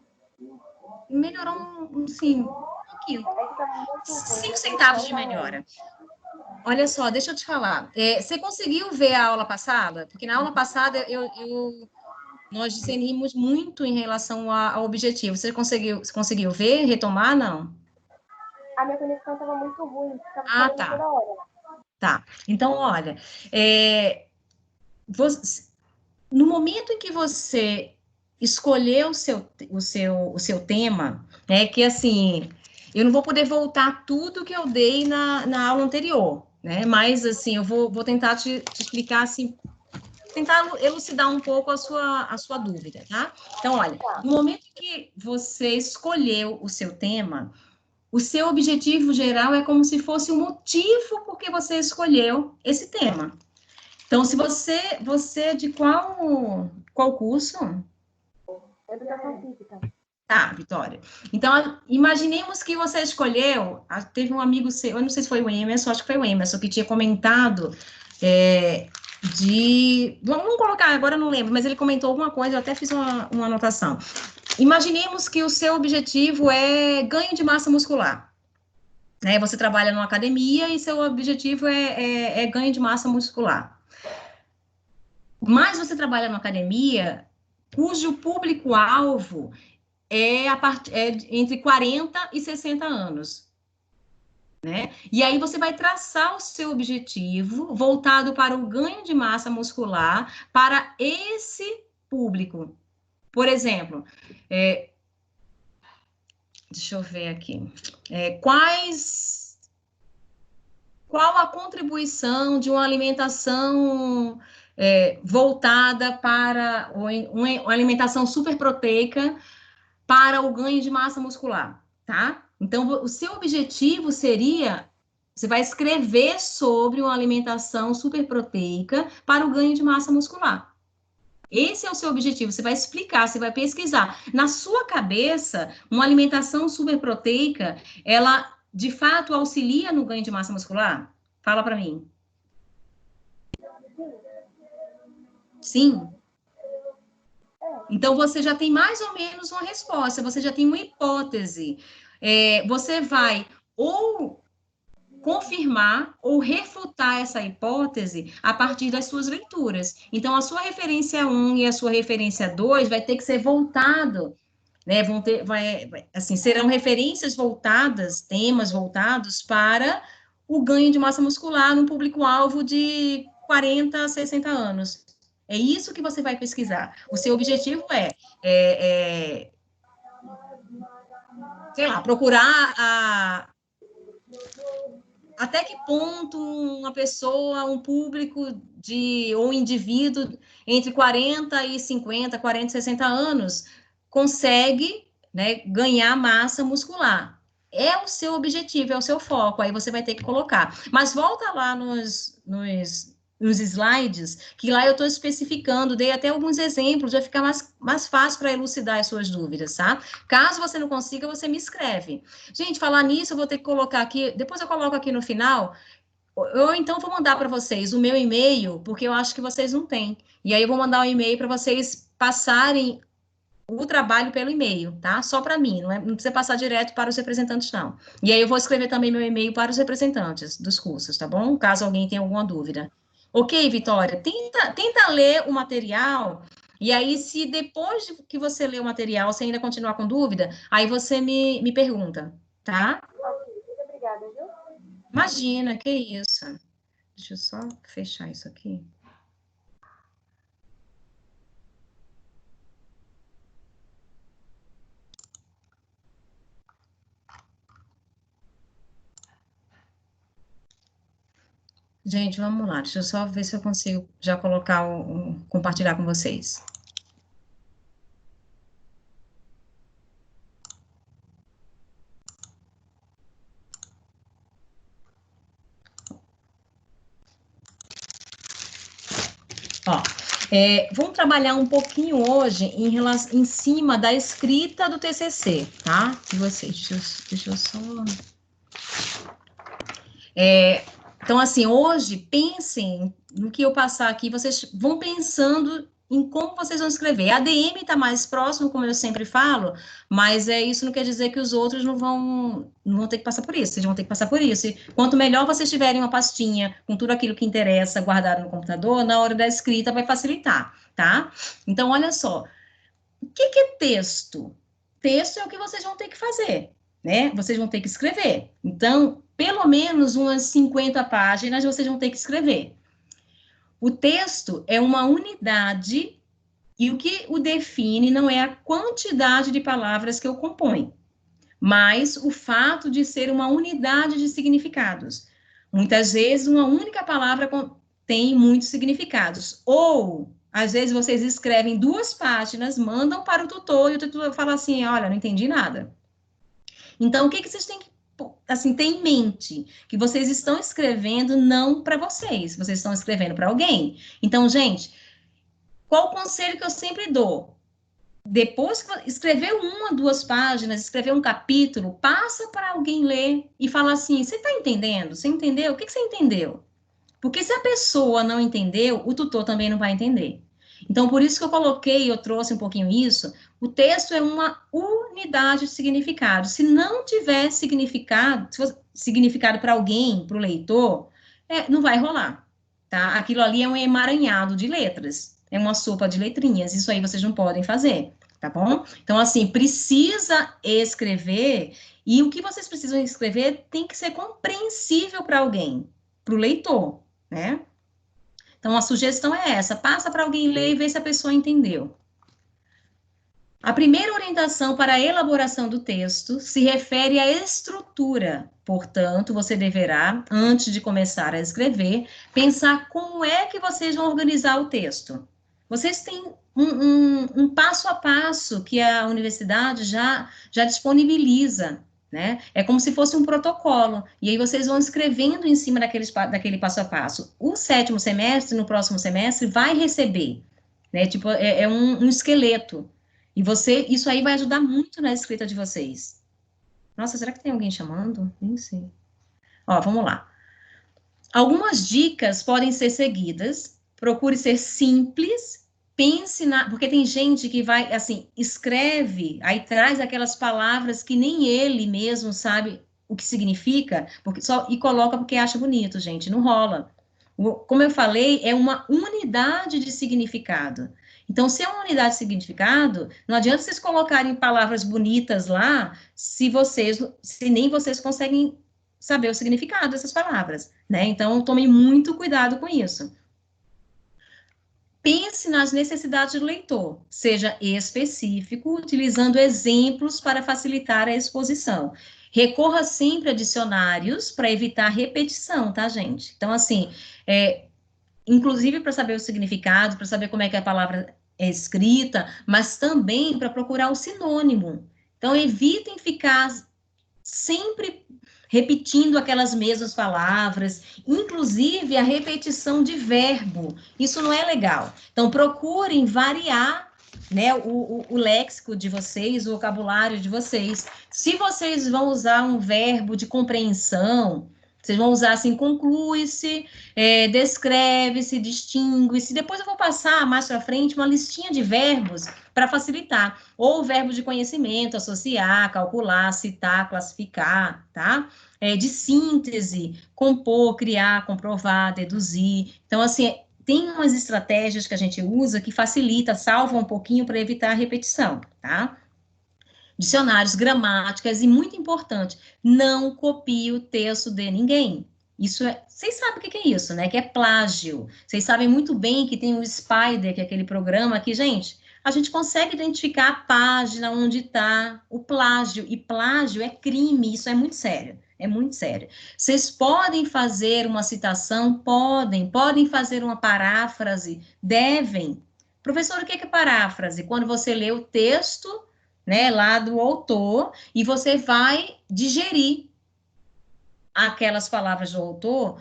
S1: Melhorou, sim, um pouquinho.
S4: É que tá muito ruim.
S1: 5 centavos de melhora. Olha só, deixa eu te falar. Você conseguiu ver a aula passada? Porque na aula passada nós discernimos muito em relação ao objetivo. Você conseguiu ver, retomar, não?
S4: A minha conexão estava muito ruim, ficava
S1: Ah,
S4: falando
S1: tá.
S4: toda hora.
S1: Tá. Então, olha, no momento em que você escolher o seu tema, que assim, eu não vou poder voltar tudo que eu dei na aula anterior, né? Mas assim, eu vou tentar te explicar assim, tentar elucidar um pouco a sua dúvida, tá? Então, olha, no momento que você escolheu o seu tema, o seu objetivo geral é como se fosse o motivo por que você escolheu esse tema. Então, se você é de qual curso?
S4: Educação física.
S1: Tá, Vitória. Então, imaginemos que você escolheu, teve um amigo seu, eu não sei se foi o Emerson, acho que foi o Emerson, que tinha comentado vamos colocar, agora eu não lembro, mas ele comentou alguma coisa, eu até fiz uma anotação. Imaginemos que o seu objetivo é ganho de massa muscular. Né? Você trabalha numa academia e seu objetivo é ganho de massa muscular. Mas você trabalha numa academia cujo público-alvo é entre 40 e 60 anos. Né? E aí você vai traçar o seu objetivo voltado para o ganho de massa muscular para esse público. Por exemplo, deixa eu ver aqui. Qual a contribuição de uma alimentação voltada para uma alimentação superproteica para o ganho de massa muscular, tá? Então, o seu objetivo seria, você vai escrever sobre uma alimentação superproteica para o ganho de massa muscular. Esse é o seu objetivo, você vai explicar, você vai pesquisar. Na sua cabeça, uma alimentação superproteica, ela, de fato, auxilia no ganho de massa muscular? Fala para mim. Sim? Então, você já tem mais ou menos uma resposta, você já tem uma hipótese. Você vai ou confirmar ou refutar essa hipótese a partir das suas leituras. Então, a sua referência 1 e a sua referência 2 vai ter que ser voltado, né? Serão referências voltadas, temas voltados para o ganho de massa muscular no público-alvo de 40 a 60 anos. É isso que você vai pesquisar. O seu objetivo sei lá, procurar até que ponto uma pessoa, um público ou um indivíduo entre 40 e 50, 40 e 60 anos consegue, né, ganhar massa muscular. É o seu objetivo, é o seu foco, aí você vai ter que colocar. Mas volta lá nos slides, que lá eu estou especificando, dei até alguns exemplos, vai ficar mais fácil para elucidar as suas dúvidas, tá? Caso você não consiga, você me escreve. Gente, falar nisso, eu vou ter que colocar aqui, depois eu coloco aqui no final, ou então vou mandar para vocês o meu e-mail, porque eu acho que vocês não têm. E aí eu vou mandar um e-mail para vocês passarem o trabalho pelo e-mail, tá? Só para mim, não precisa passar direto para os representantes, não. E aí eu vou escrever também meu e-mail para os representantes dos cursos, tá bom? Caso alguém tenha alguma dúvida. Ok, Vitória? Tenta ler o material, e aí, se depois que você ler o material, você ainda continuar com dúvida, aí você me pergunta, tá?
S4: Ok, muito obrigada, viu?
S1: Imagina, que isso. Deixa eu só fechar isso aqui. Gente, vamos lá. Deixa eu só ver se eu consigo já colocar compartilhar com vocês. Ó, vamos trabalhar um pouquinho hoje em cima da escrita do TCC, tá? De vocês, deixa eu só... Então, assim, hoje, pensem no que eu passar aqui, vocês vão pensando em como vocês vão escrever. A ADM está mais próximo, como eu sempre falo, mas isso não quer dizer que os outros não vão ter que passar por isso, vocês vão ter que passar por isso. E quanto melhor vocês tiverem uma pastinha com tudo aquilo que interessa guardado no computador, na hora da escrita vai facilitar, tá? Então, olha só, o que é texto? Texto é o que vocês vão ter que fazer, né? Vocês vão ter que escrever. Então, pelo menos umas 50 páginas vocês vão ter que escrever. O texto é uma unidade e o que o define não é a quantidade de palavras que o compõe, mas o fato de ser uma unidade de significados. Muitas vezes, uma única palavra tem muitos significados. Ou, às vezes, vocês escrevem 2 páginas, mandam para o tutor e o tutor fala assim, olha, não entendi nada. Então, o que vocês têm que assim, ter em mente? Que vocês estão escrevendo não para vocês estão escrevendo para alguém. Então, gente, qual o conselho que eu sempre dou? Depois que escreveu 1 ou 2 páginas, escreveu um capítulo, passa para alguém ler e fala assim, você está entendendo? Você entendeu? O que você entendeu? Porque se a pessoa não entendeu, o tutor também não vai entender. Então, por isso que eu trouxe um pouquinho isso, o texto é uma unidade de significado. Se não tiver significado, se for significado para alguém, para o leitor, não vai rolar, tá? Aquilo ali é um emaranhado de letras, é uma sopa de letrinhas, isso aí vocês não podem fazer, tá bom? Então, assim, precisa escrever, e o que vocês precisam escrever tem que ser compreensível para alguém, para o leitor, né? Então, a sugestão é essa, passa para alguém ler e ver se a pessoa entendeu. A primeira orientação para a elaboração do texto se refere à estrutura. Portanto, você deverá, antes de começar a escrever, pensar como é que vocês vão organizar o texto. Vocês têm um passo a passo que a universidade já disponibiliza, né? É como se fosse um protocolo, e aí vocês vão escrevendo em cima daquele passo a passo. O 7º semestre, no próximo semestre, vai receber, né? Tipo, um esqueleto, e isso aí vai ajudar muito na escrita de vocês. Nossa, será que tem alguém chamando? Nem sei. Ó, vamos lá. Algumas dicas podem ser seguidas, procure ser simples, pense porque tem gente que vai, assim, escreve, aí traz aquelas palavras que nem ele mesmo sabe o que significa, e coloca porque acha bonito, gente, não rola. Como eu falei, é uma unidade de significado. Então, se é uma unidade de significado, não adianta vocês colocarem palavras bonitas lá, se nem vocês conseguem saber o significado dessas palavras, né? Então, tomem muito cuidado com isso. Pense nas necessidades do leitor, seja específico, utilizando exemplos para facilitar a exposição. Recorra sempre a dicionários para evitar repetição, tá, gente? Então, assim, inclusive para saber o significado, para saber como é que a palavra é escrita, mas também para procurar o sinônimo. Então, evitem ficar sempre repetindo aquelas mesmas palavras, inclusive a repetição de verbo. Isso não é legal. Então, procurem variar, né, o léxico de vocês, o vocabulário de vocês. Se vocês vão usar um verbo de compreensão, vocês vão usar assim, conclui-se, descreve-se, distingue-se. Depois eu vou passar mais para frente uma listinha de verbos para facilitar. Ou o verbo de conhecimento, associar, calcular, citar, classificar, tá? De síntese, compor, criar, comprovar, deduzir. Então, assim, tem umas estratégias que a gente usa que facilita, salva um pouquinho para evitar a repetição, tá? Dicionários, gramáticas, e muito importante, não copie o texto de ninguém. Isso vocês sabem o que é isso, né? Que é plágio. Vocês sabem muito bem que tem o Spider, que é aquele programa que, gente, a gente consegue identificar a página onde está o plágio, e plágio é crime, isso é muito sério. É muito sério. Vocês podem fazer uma citação? Podem fazer uma paráfrase? Devem. Professor, o que é paráfrase? Quando você lê o texto, né, lá do autor, e você vai digerir aquelas palavras do autor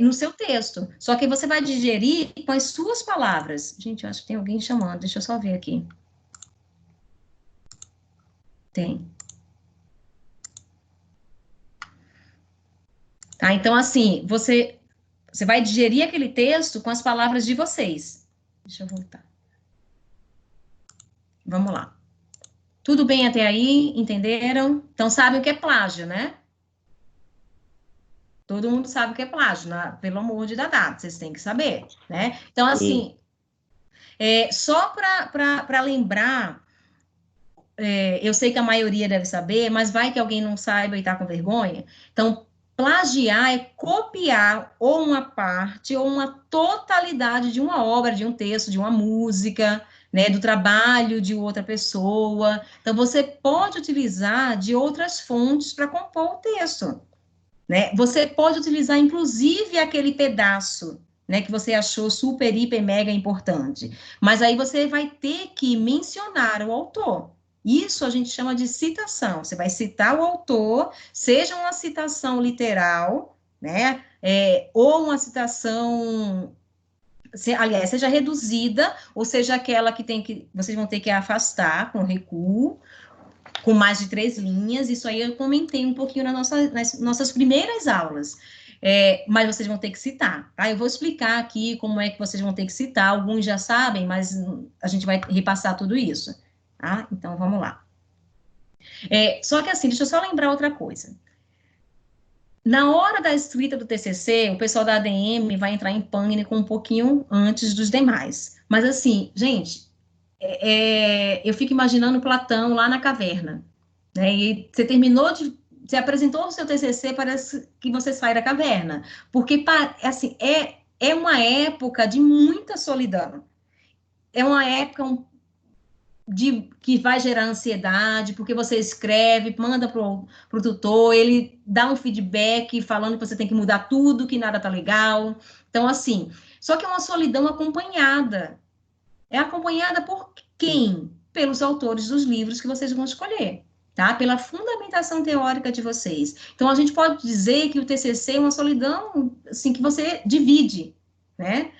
S1: no seu texto. Só que você vai digerir com as suas palavras. Gente, eu acho que tem alguém chamando. Deixa eu só ver aqui. Tem. Tá? Então, assim, você vai digerir aquele texto com as palavras de vocês. Deixa eu voltar. Vamos lá. Tudo bem até aí? Entenderam? Então, sabem o que é plágio, né? Todo mundo sabe o que é plágio, pelo amor de Dadá, vocês têm que saber, né? Então, assim, só para lembrar, eu sei que a maioria deve saber, mas vai que alguém não saiba e está com vergonha. Então, plagiar é copiar ou uma parte ou uma totalidade de uma obra, de um texto, de uma música, né, do trabalho de outra pessoa. Então, você pode utilizar de outras fontes para compor o texto, né? Você pode utilizar, inclusive, aquele pedaço, né, que você achou super, hiper, mega importante. Mas aí você vai ter que mencionar o autor. Isso a gente chama de citação. Você vai citar o autor, seja uma citação literal, né, ou uma citação, aliás, seja reduzida, ou seja aquela que vocês vão ter que afastar com recuo, com mais de 3 linhas. Isso aí eu comentei um pouquinho nas nossas primeiras aulas. Mas vocês vão ter que citar, tá? Eu vou explicar aqui como é que vocês vão ter que citar. Alguns já sabem, mas a gente vai repassar tudo isso, tá? Então, vamos lá. Só que assim, deixa eu só lembrar outra coisa. Na hora da escrita do TCC, o pessoal da ADM vai entrar em pânico um pouquinho antes dos demais. Mas assim, gente, eu fico imaginando Platão lá na caverna, né? E você apresentou o seu TCC, parece que você sai da caverna, porque assim, é uma época de muita solidão, é uma época que vai gerar ansiedade, porque você escreve, manda para o tutor, ele dá um feedback falando que você tem que mudar tudo, que nada tá legal. Então, assim, só que é uma solidão acompanhada. É acompanhada por quem? Pelos autores dos livros que vocês vão escolher, tá? Pela fundamentação teórica de vocês. Então, a gente pode dizer que o TCC é uma solidão, assim, que você divide, né?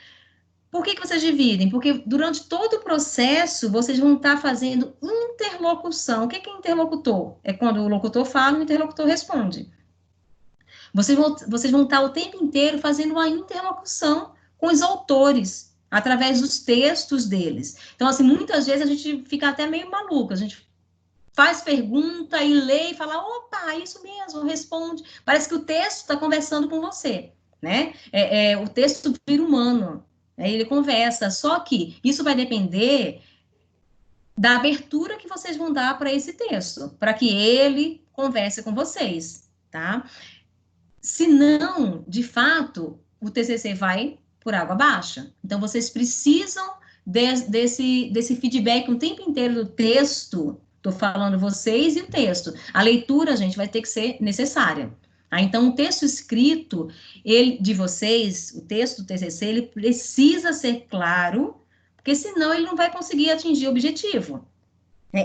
S1: Por que vocês dividem? Porque durante todo o processo, vocês vão estar fazendo interlocução. O que é interlocutor? É quando o locutor fala, o interlocutor responde. Vocês vão estar o tempo inteiro fazendo uma interlocução com os autores, através dos textos deles. Então, assim, muitas vezes a gente fica até meio maluco, a gente faz pergunta e lê e fala, opa, isso mesmo, responde. Parece que o texto está conversando com você, né? O texto vira humano, ele conversa, só que isso vai depender da abertura que vocês vão dar para esse texto, para que ele converse com vocês, tá? Se não, de fato, o TCC vai por água abaixo. Então, vocês precisam desse feedback o tempo inteiro do texto. Estou falando vocês e o texto. A leitura, gente, vai ter que ser necessária. Então, o texto escrito, de vocês, o texto do TCC, ele precisa ser claro, porque senão ele não vai conseguir atingir o objetivo.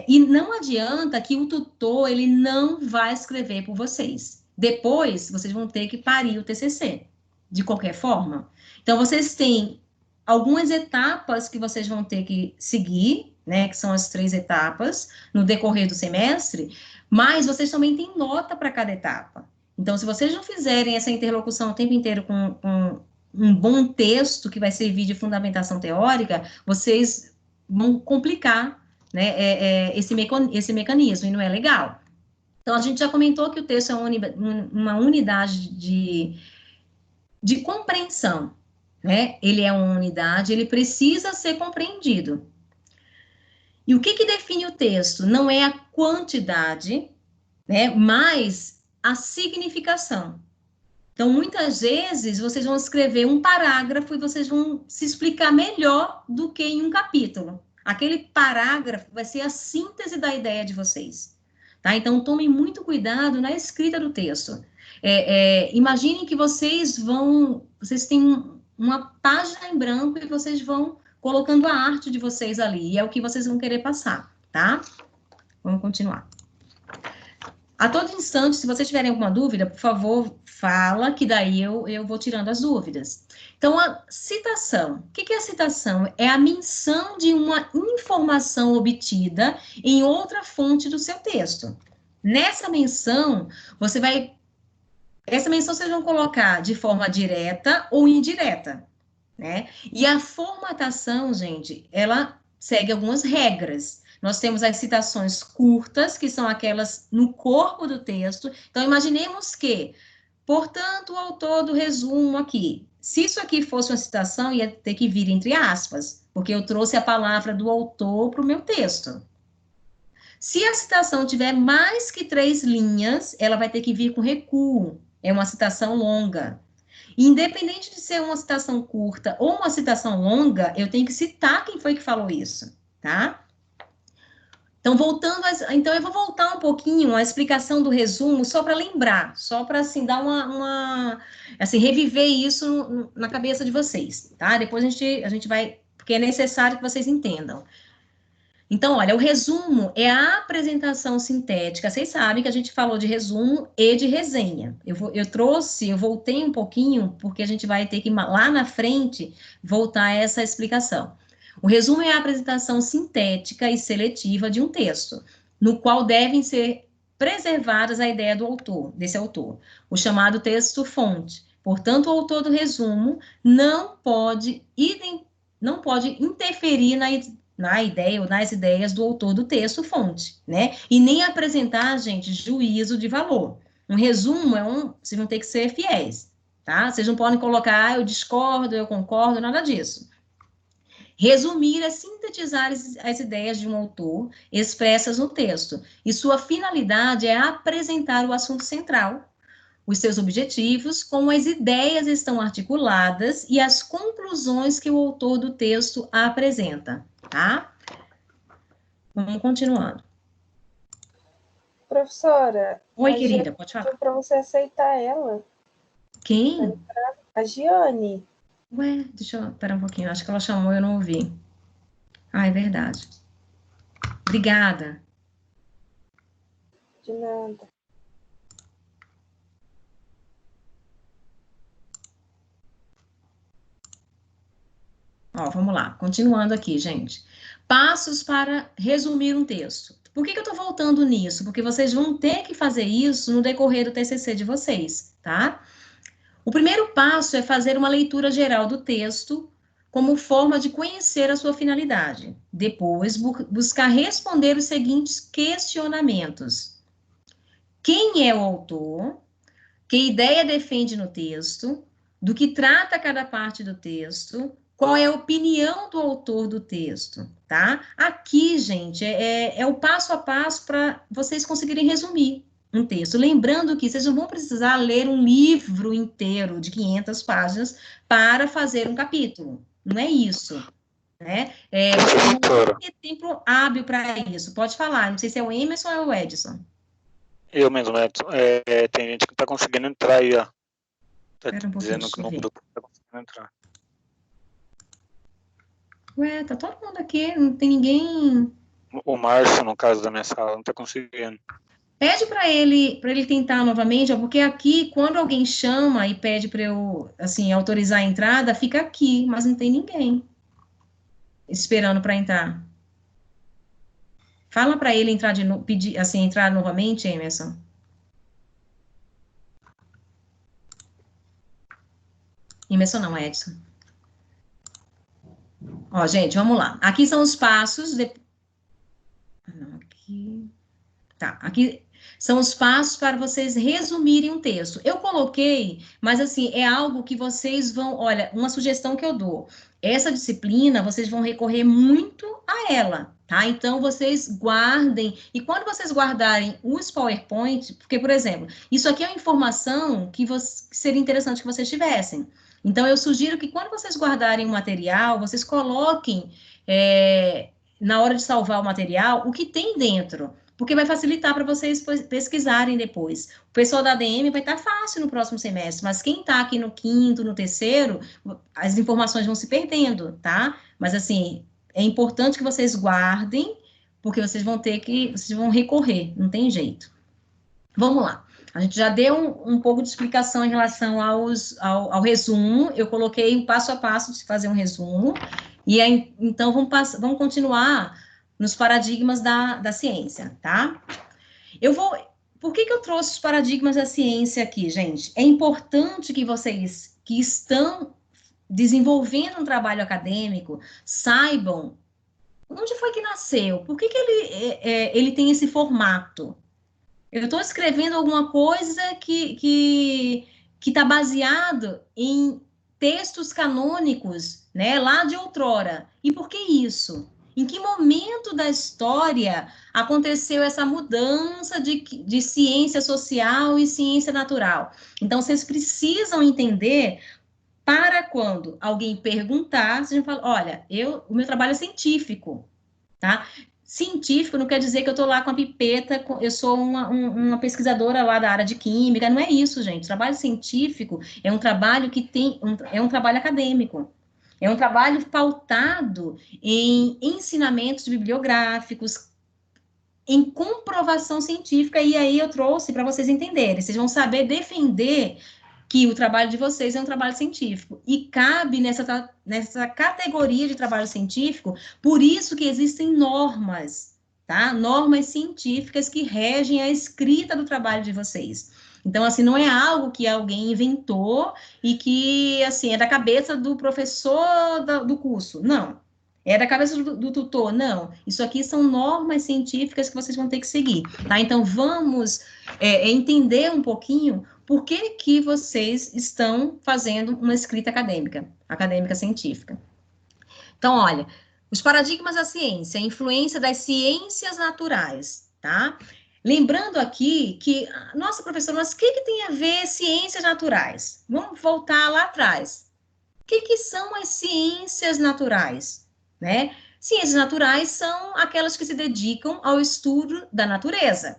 S1: E não adianta que o tutor, ele não vai escrever por vocês. Depois, vocês vão ter que parir o TCC, de qualquer forma. Então, vocês têm algumas etapas que vocês vão ter que seguir, né, que são as 3 etapas, no decorrer do semestre, mas vocês também têm nota para cada etapa. Então, se vocês não fizerem essa interlocução o tempo inteiro com um bom texto que vai servir de fundamentação teórica, vocês vão complicar, né, esse mecanismo, e não é legal. Então, a gente já comentou que o texto é uma unidade de compreensão, né? Ele é uma unidade, ele precisa ser compreendido. E o que define o texto? Não é a quantidade, né, mas a significação. Então, muitas vezes, vocês vão escrever um parágrafo e vocês vão se explicar melhor do que em um capítulo. Aquele parágrafo vai ser a síntese da ideia de vocês. Tá? Então, tomem muito cuidado na escrita do texto. Imaginem que vocês têm uma página em branco e vocês vão colocando a arte de vocês ali, e é o que vocês vão querer passar, tá? Vamos continuar. A todo instante, se vocês tiverem alguma dúvida, por favor, fala, que daí eu vou tirando as dúvidas. Então, a citação. O que é a citação? É a menção de uma informação obtida em outra fonte do seu texto. Nessa menção, essa menção vocês vão colocar de forma direta ou indireta, né? E a formatação, gente, ela segue algumas regras. Nós temos as citações curtas, que são aquelas no corpo do texto. Então, imaginemos que, portanto, o autor do resumo aqui, se isso aqui fosse uma citação, ia ter que vir entre aspas, porque eu trouxe a palavra do autor para o meu texto. Se a citação tiver mais que 3 linhas, ela vai ter que vir com recuo. É uma citação longa. Independente de ser uma citação curta ou uma citação longa, eu tenho que citar quem foi que falou isso, tá? Então, eu vou voltar um pouquinho à explicação do resumo, só para lembrar, só para, assim, dar assim, reviver isso na cabeça de vocês, tá? Depois a gente vai, porque é necessário que vocês entendam. Então, olha, o resumo é a apresentação sintética. Vocês sabem que a gente falou de resumo e de resenha. Eu voltei um pouquinho, porque a gente vai ter que, lá na frente, voltar a essa explicação. O resumo é a apresentação sintética e seletiva de um texto, no qual devem ser preservadas a ideia do autor, desse autor, o chamado texto-fonte. Portanto, o autor do resumo não pode interferir na ideia ou nas ideias do autor do texto-fonte, né? E nem apresentar, gente, juízo de valor. Um resumo vocês vão ter que ser fiéis, tá? Vocês não podem colocar, eu discordo, eu concordo, nada disso. Resumir é sintetizar as ideias de um autor expressas no texto, e sua finalidade é apresentar o assunto central, os seus objetivos, como as ideias estão articuladas e as conclusões que o autor do texto apresenta, tá? Vamos continuando.
S6: Professora.
S1: Oi, querida, pode falar.
S6: Para você aceitar ela.
S1: Quem?
S6: A Giane.
S1: Ué, deixa eu... Pera um pouquinho, acho que ela chamou e eu não ouvi. Ah, é verdade. Obrigada.
S6: De nada.
S1: Ó, vamos lá, continuando aqui, gente. Passos para resumir um texto. Por que eu tô voltando nisso? Porque vocês vão ter que fazer isso no decorrer do TCC de vocês, tá? O primeiro passo é fazer uma leitura geral do texto como forma de conhecer a sua finalidade. Depois, buscar responder os seguintes questionamentos. Quem é o autor? Que ideia defende no texto? Do que trata cada parte do texto? Qual é a opinião do autor do texto, tá? Aqui, gente, é o passo a passo para vocês conseguirem resumir um texto. Lembrando que vocês não vão precisar ler um livro inteiro de 500 páginas para fazer um capítulo. Não é isso, né? Vocês não vão ter tempo hábil para isso. Pode falar, não sei se é o Emerson ou é o Edson.
S3: Eu mesmo, Edson. Tem gente que está conseguindo entrar aí, ó. Tá dizendo que no grupo está conseguindo entrar.
S1: Ué, tá todo mundo aqui, não tem ninguém...
S3: O Márcio, no caso da minha sala, não está conseguindo.
S1: Pede para ele tentar novamente, ó, porque aqui, quando alguém chama e pede para eu, assim, autorizar a entrada, fica aqui, mas não tem ninguém esperando para entrar. Fala para ele entrar entrar novamente, Emerson. Emerson não, Edson. Ó, gente, vamos lá. Aqui são os passos. Não, aqui. Tá, aqui são os passos para vocês resumirem um texto. Eu coloquei, mas assim, é algo que vocês vão... Olha, uma sugestão que eu dou. Essa disciplina, vocês vão recorrer muito a ela, tá? Então, vocês guardem. E quando vocês guardarem os PowerPoint, porque, por exemplo, isso aqui é uma informação que seria interessante que vocês tivessem. Então, eu sugiro que quando vocês guardarem o material, vocês coloquem, na hora de salvar o material, o que tem dentro, porque vai facilitar para vocês pesquisarem depois. O pessoal da ADM vai estar fácil no próximo semestre, mas quem está aqui no quinto, no terceiro, as informações vão se perdendo, tá? Mas, assim, é importante que vocês guardem, porque vocês vão recorrer, não tem jeito. Vamos lá. A gente já deu um pouco de explicação em relação ao resumo. Eu coloquei um passo a passo de fazer um resumo. E aí, então, vamos continuar nos paradigmas da ciência, tá? Por que eu trouxe os paradigmas da ciência aqui, gente? É importante que vocês que estão desenvolvendo um trabalho acadêmico saibam onde foi que nasceu, por que ele tem esse formato. Eu estou escrevendo alguma coisa que está baseado em textos canônicos, né, lá de outrora. E por que isso? Em que momento da história aconteceu essa mudança de ciência social e ciência natural? Então, vocês precisam entender para quando alguém perguntar, vocês vão falar, olha, o meu trabalho é científico, tá? Científico não quer dizer que eu estou lá com a pipeta, eu sou uma pesquisadora lá da área de química, não é isso, gente. Trabalho científico é um trabalho que é um trabalho acadêmico. É um trabalho pautado em ensinamentos bibliográficos, em comprovação científica, e aí eu trouxe para vocês entenderem. Vocês vão saber defender que o trabalho de vocês é um trabalho científico, e cabe nessa categoria de trabalho científico, por isso que existem normas, tá? Normas científicas que regem a escrita do trabalho de vocês. Então, assim, não é algo que alguém inventou e que, assim, é da cabeça do professor do curso, não. É da cabeça do tutor, não. Isso aqui são normas científicas que vocês vão ter que seguir, tá? Então, vamos entender um pouquinho por que vocês estão fazendo uma escrita acadêmica científica. Então, olha, os paradigmas da ciência, a influência das ciências naturais, tá? Lembrando aqui que, nossa, professora, mas o que tem a ver ciências naturais? Vamos voltar lá atrás. O que são as ciências naturais, né? Ciências naturais são aquelas que se dedicam ao estudo da natureza.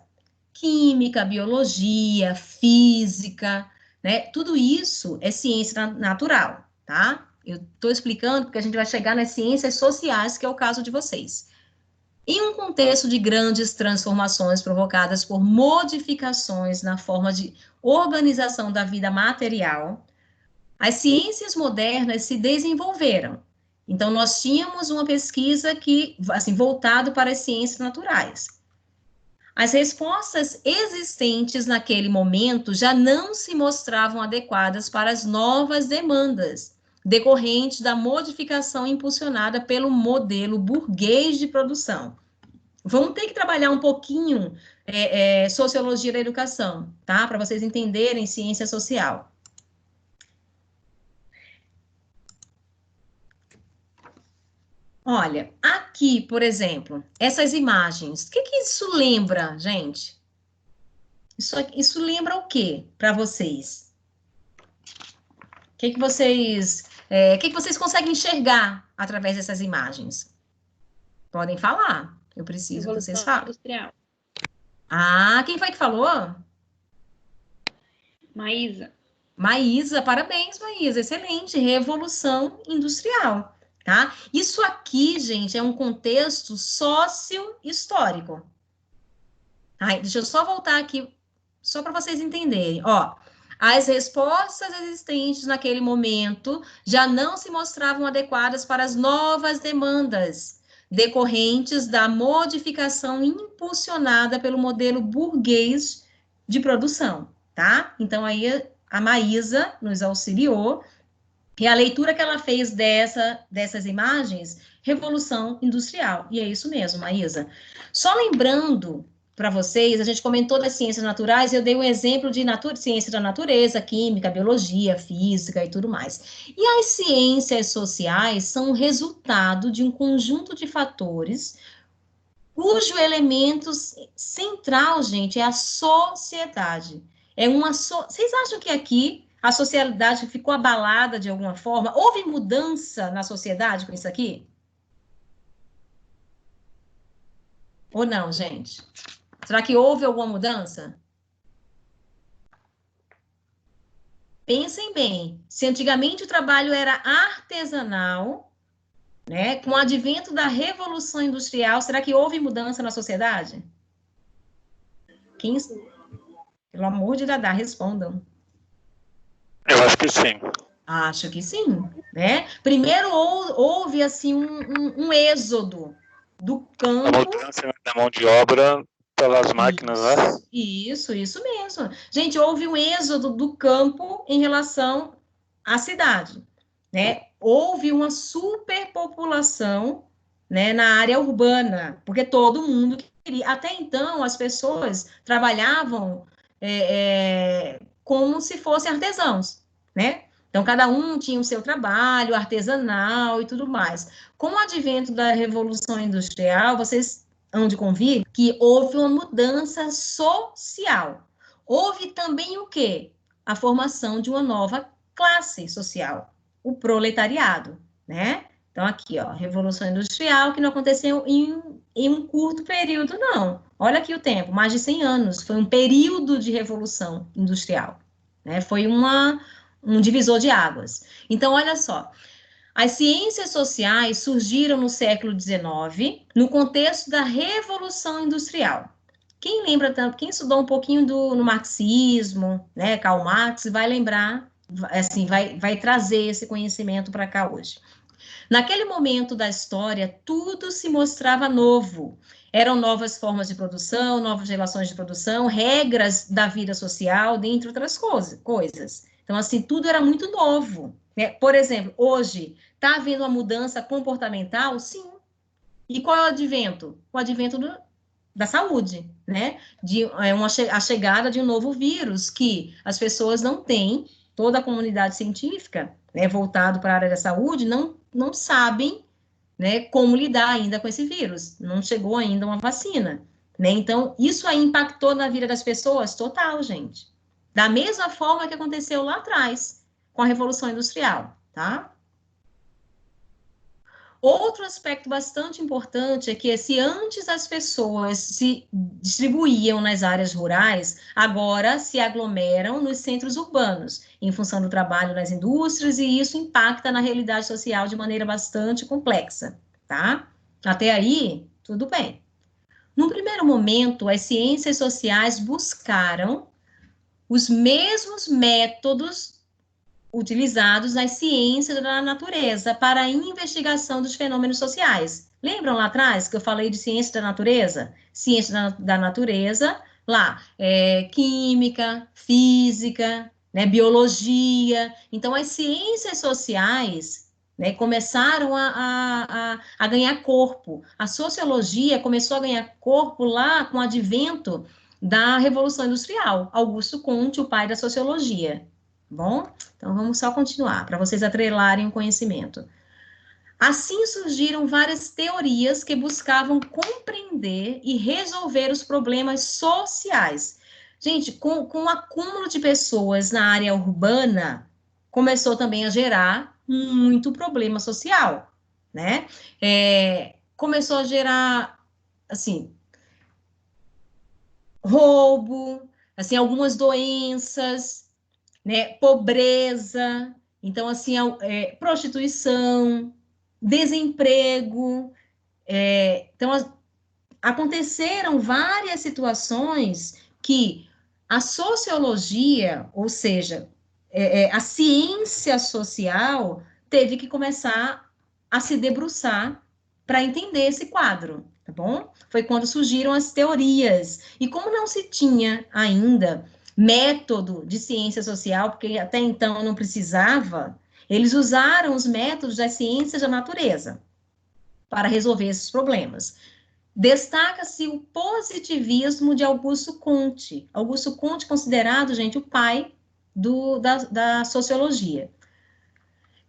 S1: Química, biologia, física, né? Tudo isso é ciência natural, tá? Eu estou explicando porque a gente vai chegar nas ciências sociais, que é o caso de vocês. Em um contexto de grandes transformações provocadas por modificações na forma de organização da vida material, as ciências modernas se desenvolveram. Então, nós tínhamos uma pesquisa assim, voltada para as ciências naturais. As respostas existentes naquele momento já não se mostravam adequadas para as novas demandas decorrentes da modificação impulsionada pelo modelo burguês de produção. Vamos ter que trabalhar um pouquinho sociologia da educação, tá? Para vocês entenderem ciência social. Olha, aqui, por exemplo, essas imagens, o que isso lembra, gente? Isso lembra o quê para vocês? O que vocês conseguem enxergar através dessas imagens? Podem falar. Eu preciso que vocês falem.
S8: Industrial.
S1: Ah, quem foi que falou?
S8: Maísa.
S1: Maísa, parabéns, Maísa. Excelente. Revolução industrial. Tá? Isso aqui, gente, é um contexto sócio-histórico. Deixa eu só voltar aqui, só para vocês entenderem. Ó, as respostas existentes naquele momento já não se mostravam adequadas para as novas demandas decorrentes da modificação impulsionada pelo modelo burguês de produção, tá? Então, aí a Maísa nos auxiliou. E a leitura que ela fez dessas imagens, revolução industrial. E é isso mesmo, Maísa. Só lembrando para vocês, a gente comentou das ciências naturais, eu dei um exemplo de ciência da natureza, química, biologia, física e tudo mais. E as ciências sociais são o resultado de um conjunto de fatores cujo elemento central, gente, é a sociedade. Vocês acham que aqui a sociedade ficou abalada de alguma forma? Houve mudança na sociedade com isso aqui? Ou não, gente? Será que houve alguma mudança? Pensem bem. Se antigamente o trabalho era artesanal, né, com o advento da Revolução Industrial, será que houve mudança na sociedade? Pelo amor de Dadá, respondam.
S3: Eu acho que sim.
S1: Acho que sim, né? Primeiro houve, assim, um êxodo do campo...
S3: A mudança da mão de obra pelas máquinas, né?
S1: Isso mesmo. Gente, houve um êxodo do campo em relação à cidade, né? Houve uma superpopulação, né, na área urbana, porque todo mundo queria. Até então, as pessoas trabalhavam como se fossem artesãos, né? Então, cada um tinha o seu trabalho artesanal e tudo mais. Com o advento da Revolução Industrial, vocês hão de convir que houve uma mudança social. Houve também o quê? A formação de uma nova classe social, o proletariado, né? Então, aqui, ó, Revolução Industrial, que não aconteceu em um curto período, não. Olha aqui o tempo, mais de 100 anos. Foi um período de Revolução Industrial, né? Foi um divisor de águas. Então, olha só, as ciências sociais surgiram no século XIX, no contexto da Revolução Industrial. Quem lembra, quem estudou um pouquinho no marxismo, né, Karl Marx, vai lembrar, assim, vai trazer esse conhecimento para cá hoje. Naquele momento da história, tudo se mostrava novo. Eram novas formas de produção, novas relações de produção, regras da vida social, dentre outras coisas. Então, assim, tudo era muito novo, né? Por exemplo, hoje, está havendo uma mudança comportamental? Sim. E qual é o advento? O advento da saúde, né? A chegada de um novo vírus que as pessoas não têm, toda a comunidade científica, né, voltado para a área da saúde, não sabem, né, como lidar ainda com esse vírus. Não chegou ainda uma vacina, né? Então, isso aí impactou na vida das pessoas total, gente. Da mesma forma que aconteceu lá atrás, com a Revolução Industrial, tá? Outro aspecto bastante importante é que, se antes as pessoas se distribuíam nas áreas rurais, agora se aglomeram nos centros urbanos, em função do trabalho nas indústrias, e isso impacta na realidade social de maneira bastante complexa, tá? Até aí, tudo bem. No primeiro momento, as ciências sociais buscaram os mesmos métodos utilizados nas ciências da natureza para a investigação dos fenômenos sociais. Lembram lá atrás que eu falei de ciência da natureza? Ciência da natureza, lá, química, física, né, biologia. Então, as ciências sociais, né, começaram a ganhar corpo. A sociologia começou a ganhar corpo lá com o advento da Revolução Industrial. Augusto Comte, o pai da sociologia. Bom, então vamos só continuar, para vocês atrelarem o conhecimento. Assim surgiram várias teorias que buscavam compreender e resolver os problemas sociais. Gente, com o acúmulo de pessoas na área urbana, começou também a gerar muito problema social, né? Começou a gerar, assim, roubo, assim, algumas doenças, né, pobreza, então, assim, prostituição, desemprego, então, aconteceram várias situações que a sociologia, ou seja, a ciência social, teve que começar a se debruçar para entender esse quadro, tá bom? Foi quando surgiram as teorias, e como não se tinha ainda método de ciência social, porque até então não precisava, eles usaram os métodos das ciências da natureza para resolver esses problemas. Destaca-se o positivismo de Augusto Comte. Augusto Comte, considerado, gente, o pai da sociologia,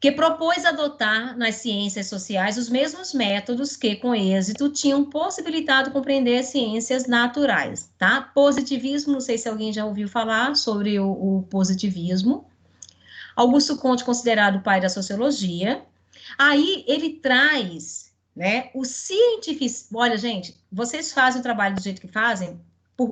S1: que propôs adotar nas ciências sociais os mesmos métodos que, com êxito, tinham possibilitado compreender as ciências naturais, tá? Positivismo, não sei se alguém já ouviu falar sobre o positivismo. Augusto Comte, considerado o pai da sociologia. Aí ele traz, né, o cientificismo. Olha, gente, vocês fazem o trabalho do jeito que fazem,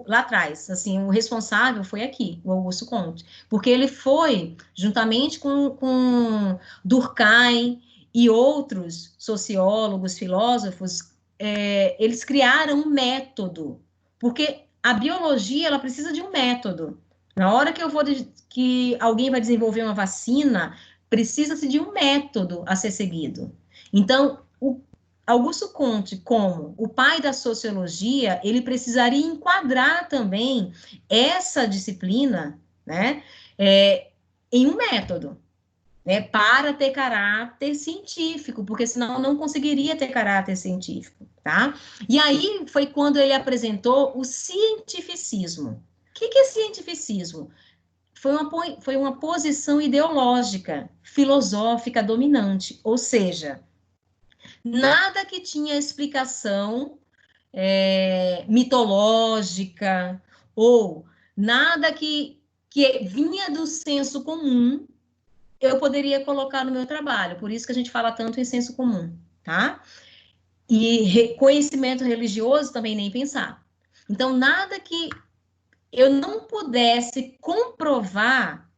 S1: lá atrás, assim, o responsável foi aqui, o Augusto Comte, porque ele foi, juntamente com Durkheim e outros sociólogos, filósofos, eles criaram um método, porque a biologia, ela precisa de um método. Na hora que alguém vai desenvolver uma vacina, precisa-se de um método a ser seguido. Então, Augusto Comte, como o pai da sociologia, ele precisaria enquadrar também essa disciplina, né, em um método, né, para ter caráter científico, porque senão não conseguiria ter caráter científico, tá? E aí foi quando ele apresentou o cientificismo. O que é cientificismo? Foi uma posição ideológica, filosófica dominante, ou seja, nada que tinha explicação mitológica ou nada que vinha do senso comum, eu poderia colocar no meu trabalho. Por isso que a gente fala tanto em senso comum, tá? E conhecimento religioso também nem pensar. Então, nada que eu não pudesse comprovar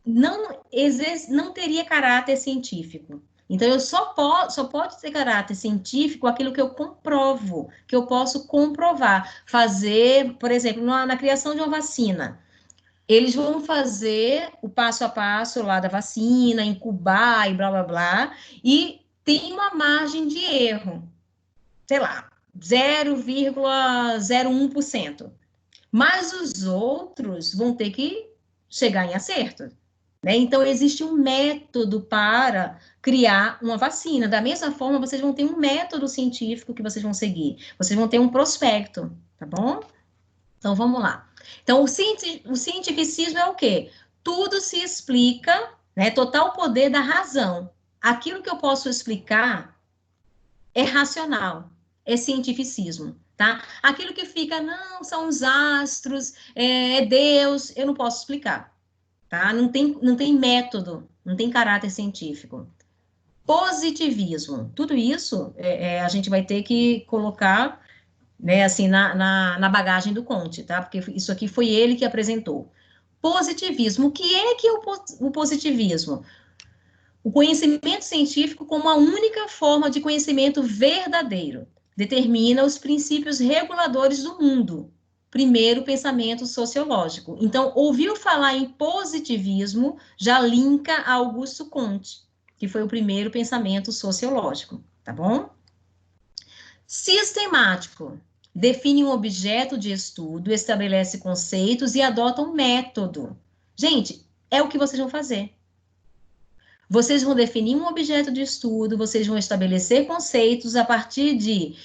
S1: não teria caráter científico. Então, eu só pode ter caráter científico aquilo que eu comprovo, que eu posso comprovar. Fazer, por exemplo, na criação de uma vacina, eles vão fazer o passo a passo lá da vacina, incubar e blá, blá, blá, e tem uma margem de erro, sei lá, 0,01%. Mas os outros vão ter que chegar em acerto. Né? Então, existe um método para criar uma vacina. Da mesma forma, vocês vão ter um método científico que vocês vão seguir. Vocês vão ter um prospecto, tá bom? Então, vamos lá. Então, o cientificismo é o quê? Tudo se explica, né? Total poder da razão. Aquilo que eu posso explicar é racional, é cientificismo, tá? Aquilo que fica, não, são os astros, é Deus, eu não posso explicar. Tá? Não tem método, não tem caráter científico. Positivismo, tudo isso a gente vai ter que colocar, né, assim, na bagagem do Comte, tá? Porque isso aqui foi ele que apresentou. Positivismo, o que é o positivismo? O conhecimento científico como a única forma de conhecimento verdadeiro. Determina os princípios reguladores do mundo. Primeiro pensamento sociológico. Então, ouviu falar em positivismo, já linka a Augusto Comte, que foi o primeiro pensamento sociológico, tá bom? Sistemático. Define um objeto de estudo, estabelece conceitos e adota um método. Gente, é o que vocês vão fazer. Vocês vão definir um objeto de estudo, vocês vão estabelecer conceitos a partir de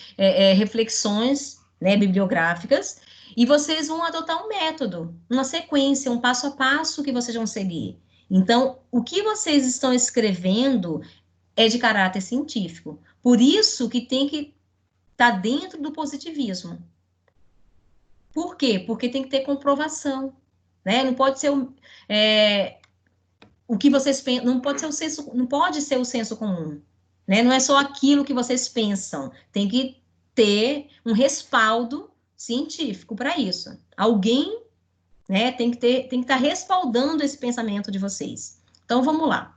S1: reflexões, né, bibliográficas, e vocês vão adotar um método, uma sequência, um passo a passo que vocês vão seguir. Então, o que vocês estão escrevendo é de caráter científico. Por isso que tem que estar dentro do positivismo. Por quê? Porque tem que ter comprovação, né? Não pode ser o que vocês pensam, não pode ser o senso comum, né? Não é só aquilo que vocês pensam, tem que ter um respaldo científico para isso. Alguém, né, tem que estar respaldando esse pensamento de vocês. Então, vamos lá.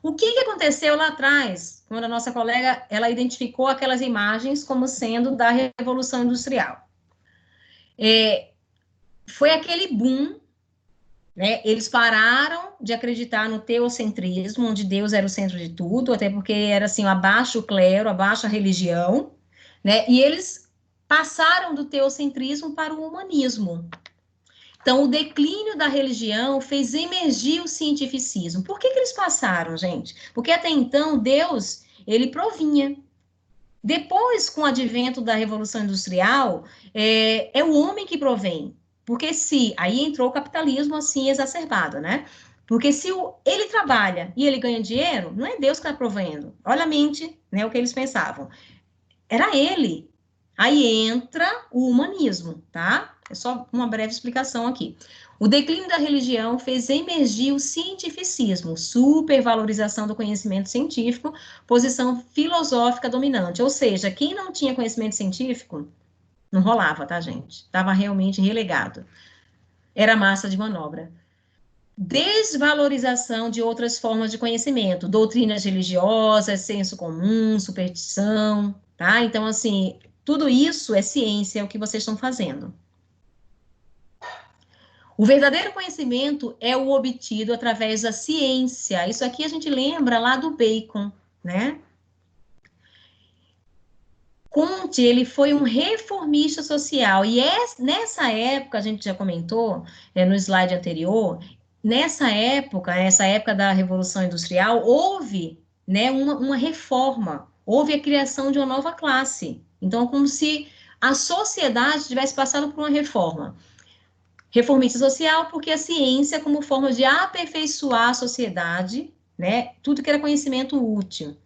S1: O que aconteceu lá atrás, quando a nossa colega, ela identificou aquelas imagens como sendo da Revolução Industrial? Foi aquele boom, né? Eles pararam de acreditar no teocentrismo, onde Deus era o centro de tudo, até porque era assim, abaixo o clero, abaixo a religião, né? E eles passaram do teocentrismo para o humanismo. Então, o declínio da religião fez emergir o cientificismo. Por que eles passaram, gente? Porque até então, Deus, ele provinha. Depois, com o advento da Revolução Industrial, é o homem que provém. Porque aí entrou o capitalismo assim exacerbado, né? Porque se ele trabalha e ele ganha dinheiro, não é Deus que está provendo. Olha a mente, né, o que eles pensavam. Era ele. Aí entra o humanismo, tá? É só uma breve explicação aqui. O declínio da religião fez emergir o cientificismo, supervalorização do conhecimento científico, posição filosófica dominante. Ou seja, quem não tinha conhecimento científico, não rolava, tá, gente? Estava realmente relegado. Era massa de manobra. Desvalorização de outras formas de conhecimento, doutrinas religiosas, senso comum, superstição, tá? Então, assim, tudo isso é ciência, é o que vocês estão fazendo. O verdadeiro conhecimento é o obtido através da ciência. Isso aqui a gente lembra lá do Bacon, né? Comte, ele foi um reformista social, e nessa época, a gente já comentou, no slide anterior, nessa época da Revolução Industrial, houve, né, uma reforma, houve a criação de uma nova classe. Então, como se a sociedade tivesse passado por uma reforma. Reformista social, porque a ciência, como forma de aperfeiçoar a sociedade, né, tudo que era conhecimento útil.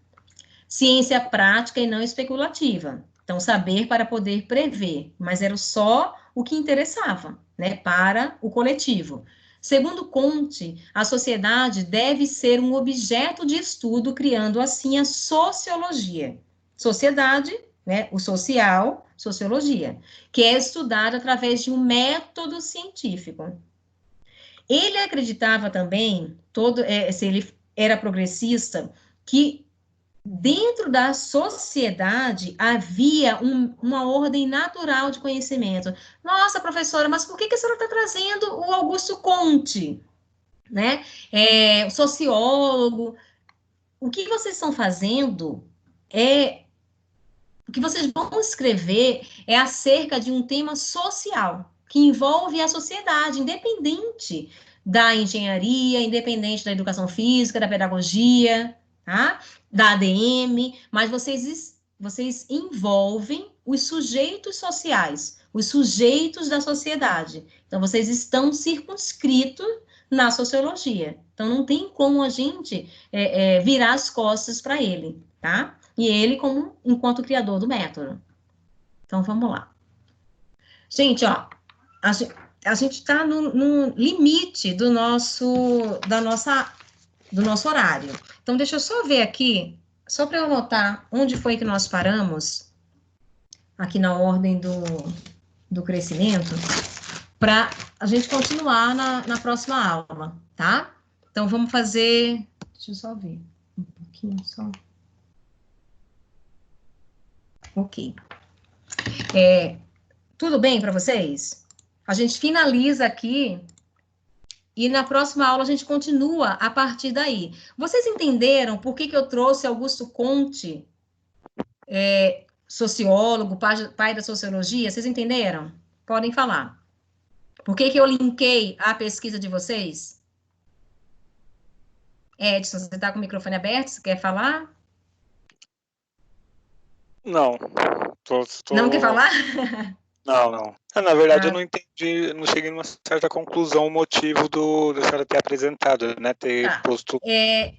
S1: Ciência prática e não especulativa. Então, saber para poder prever, mas era só o que interessava, né, para o coletivo. Segundo Comte, a sociedade deve ser um objeto de estudo, criando assim a sociologia. Sociedade, né, o social, sociologia, que é estudada através de um método científico. Ele acreditava também, se ele era progressista, que dentro da sociedade havia uma ordem natural de conhecimento. Nossa, professora, mas por que a senhora está trazendo o Augusto Comte, né? O sociólogo. O que vocês estão fazendo o que vocês vão escrever é acerca de um tema social, que envolve a sociedade, independente da engenharia, independente da educação física, da pedagogia, tá? Da ADM, mas vocês envolvem os sujeitos sociais, os sujeitos da sociedade. Então, vocês estão circunscritos na sociologia. Então, não tem como a gente virar as costas para ele, tá? E ele enquanto criador do método. Então, vamos lá. Gente, ó, a gente está no limite do nosso horário. Então, deixa eu só ver aqui, só para eu anotar onde foi que nós paramos, aqui na ordem do crescimento, para a gente continuar na próxima aula, tá? Então, vamos fazer... Deixa eu só ver um pouquinho só. Ok. Tudo bem para vocês? A gente finaliza aqui e na próxima aula a gente continua a partir daí. Vocês entenderam por que eu trouxe Augusto Comte, sociólogo, pai da sociologia? Vocês entenderam? Podem falar. Por que eu linkei a pesquisa de vocês? Edson, você está com o microfone aberto? Você quer falar?
S3: Não.
S1: Não quer falar?
S3: Não. Na verdade, eu não entendi, não cheguei numa certa conclusão o motivo da senhora ter apresentado, né? Ter posto...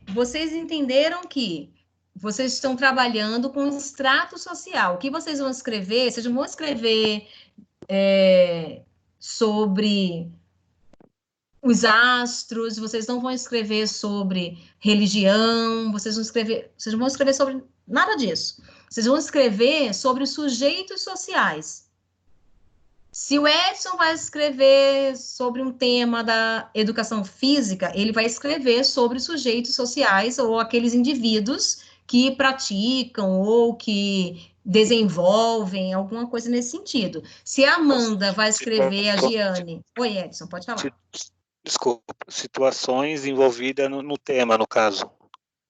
S1: Vocês entenderam que vocês estão trabalhando com extrato social. O que vocês vão escrever? Vocês vão escrever sobre os astros, vocês não vão escrever sobre religião, vocês não vão escrever sobre nada disso. Vocês vão escrever sobre os sujeitos sociais. Se o Edson vai escrever sobre um tema da educação física, ele vai escrever sobre sujeitos sociais ou aqueles indivíduos que praticam ou que desenvolvem alguma coisa nesse sentido. Se a Amanda vai escrever, a Giane... Oi, Edson, pode falar.
S3: Desculpa, situações envolvidas no tema, no caso.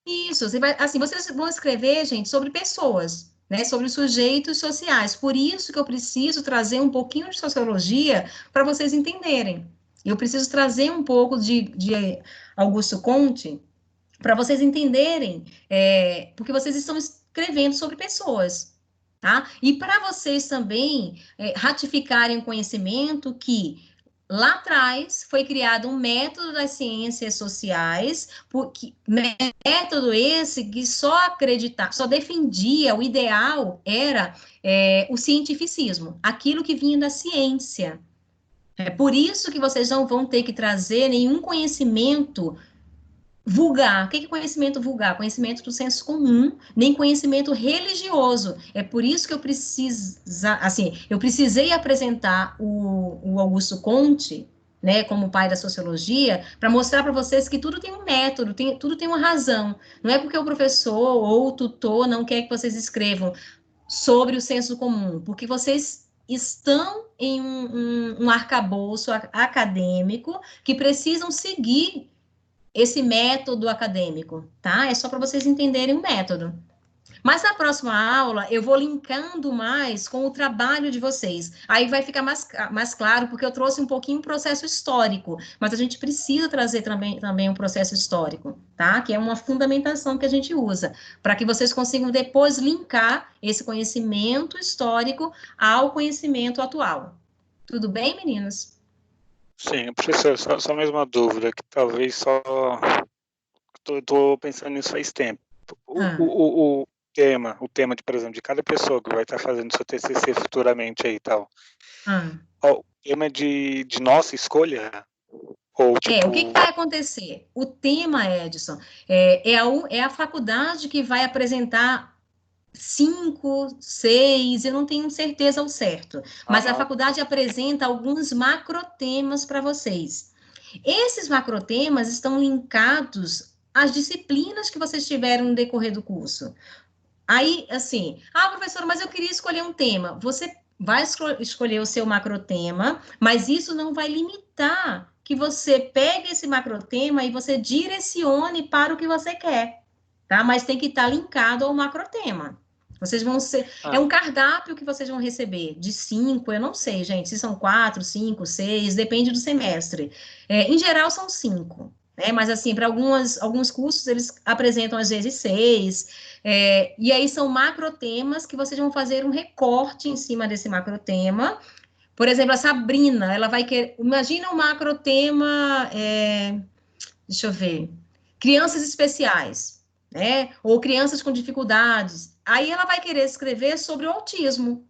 S1: Isso, vocês vão escrever, gente, sobre pessoas, né, sobre sujeitos sociais. Por isso que eu preciso trazer um pouquinho de sociologia para vocês entenderem. Eu preciso trazer um pouco de Augusto Comte para vocês entenderem, porque vocês estão escrevendo sobre pessoas, tá? E para vocês também ratificarem o conhecimento que lá atrás foi criado um método das ciências sociais, método esse que só defendia, o ideal era o cientificismo, aquilo que vinha da ciência. É por isso que vocês não vão ter que trazer nenhum conhecimento vulgar. O que é conhecimento vulgar? Conhecimento do senso comum, nem conhecimento religioso. É por isso que eu precisei apresentar o Augusto Comte, né, como pai da sociologia, para mostrar para vocês que tudo tem um método, tudo tem uma razão. Não é porque o professor ou o tutor não quer que vocês escrevam sobre o senso comum, porque vocês estão em um arcabouço acadêmico que precisam seguir esse método acadêmico, tá? É só para vocês entenderem o método. Mas na próxima aula, eu vou linkando mais com o trabalho de vocês. Aí vai ficar mais claro, porque eu trouxe um pouquinho o processo histórico, mas a gente precisa trazer também um processo histórico, tá? Que é uma fundamentação que a gente usa, para que vocês consigam depois linkar esse conhecimento histórico ao conhecimento atual. Tudo bem, meninos?
S3: Sim, professor, só mais uma dúvida, que talvez só... Estou pensando nisso faz tempo. O tema, por exemplo, de cada pessoa que vai estar fazendo seu TCC futuramente aí e tal, o tema é de nossa escolha? Ou, tipo...
S1: o que vai acontecer? O tema, Edson, é a faculdade que vai apresentar 5, 6, eu não tenho certeza ao certo, mas a faculdade apresenta alguns macrotemas para vocês. Esses macrotemas estão linkados às disciplinas que vocês tiveram no decorrer do curso. Aí, assim, professora, mas eu queria escolher um tema. Você vai escolher o seu macrotema, mas isso não vai limitar que você pegue esse macrotema e você direcione para o que você quer, tá? Mas tem que estar linkado ao macrotema. Vocês vão ser... É um cardápio que vocês vão receber, de 5, eu não sei, gente, se são 4, 5, 6, depende do semestre. Em geral, são 5, né? Mas, assim, para alguns cursos, eles apresentam, às vezes, 6, e aí são macrotemas que vocês vão fazer um recorte em cima desse macrotema. Por exemplo, a Sabrina, ela vai querer... Imagina um macrotema, deixa eu ver, crianças especiais, né? Ou crianças com dificuldades. Aí ela vai querer escrever sobre o autismo.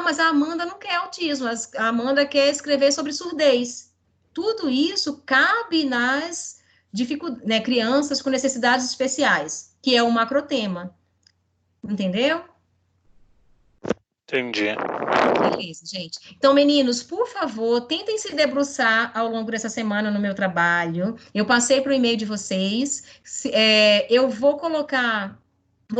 S1: Mas a Amanda não quer autismo, a Amanda quer escrever sobre surdez. Tudo isso cabe nas crianças com necessidades especiais, que é o macrotema. Entendeu?
S3: Entendi.
S1: Beleza, gente. Então, meninos, por favor, tentem se debruçar ao longo dessa semana no meu trabalho. Eu passei para o e-mail de vocês. Eu vou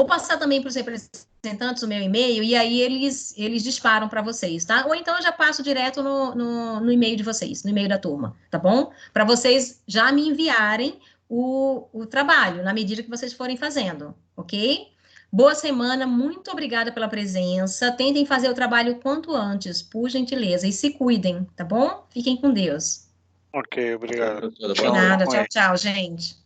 S1: passar também para os representantes o meu e-mail, e aí eles disparam para vocês, tá? Ou então eu já passo direto no e-mail de vocês, no e-mail da turma, tá bom? Para vocês já me enviarem o trabalho, na medida que vocês forem fazendo, ok? Boa semana, muito obrigada pela presença. Tentem fazer o trabalho o quanto antes, por gentileza, e se cuidem, tá bom? Fiquem com Deus.
S3: Ok, obrigado.
S1: De nada, tchau, tchau, gente.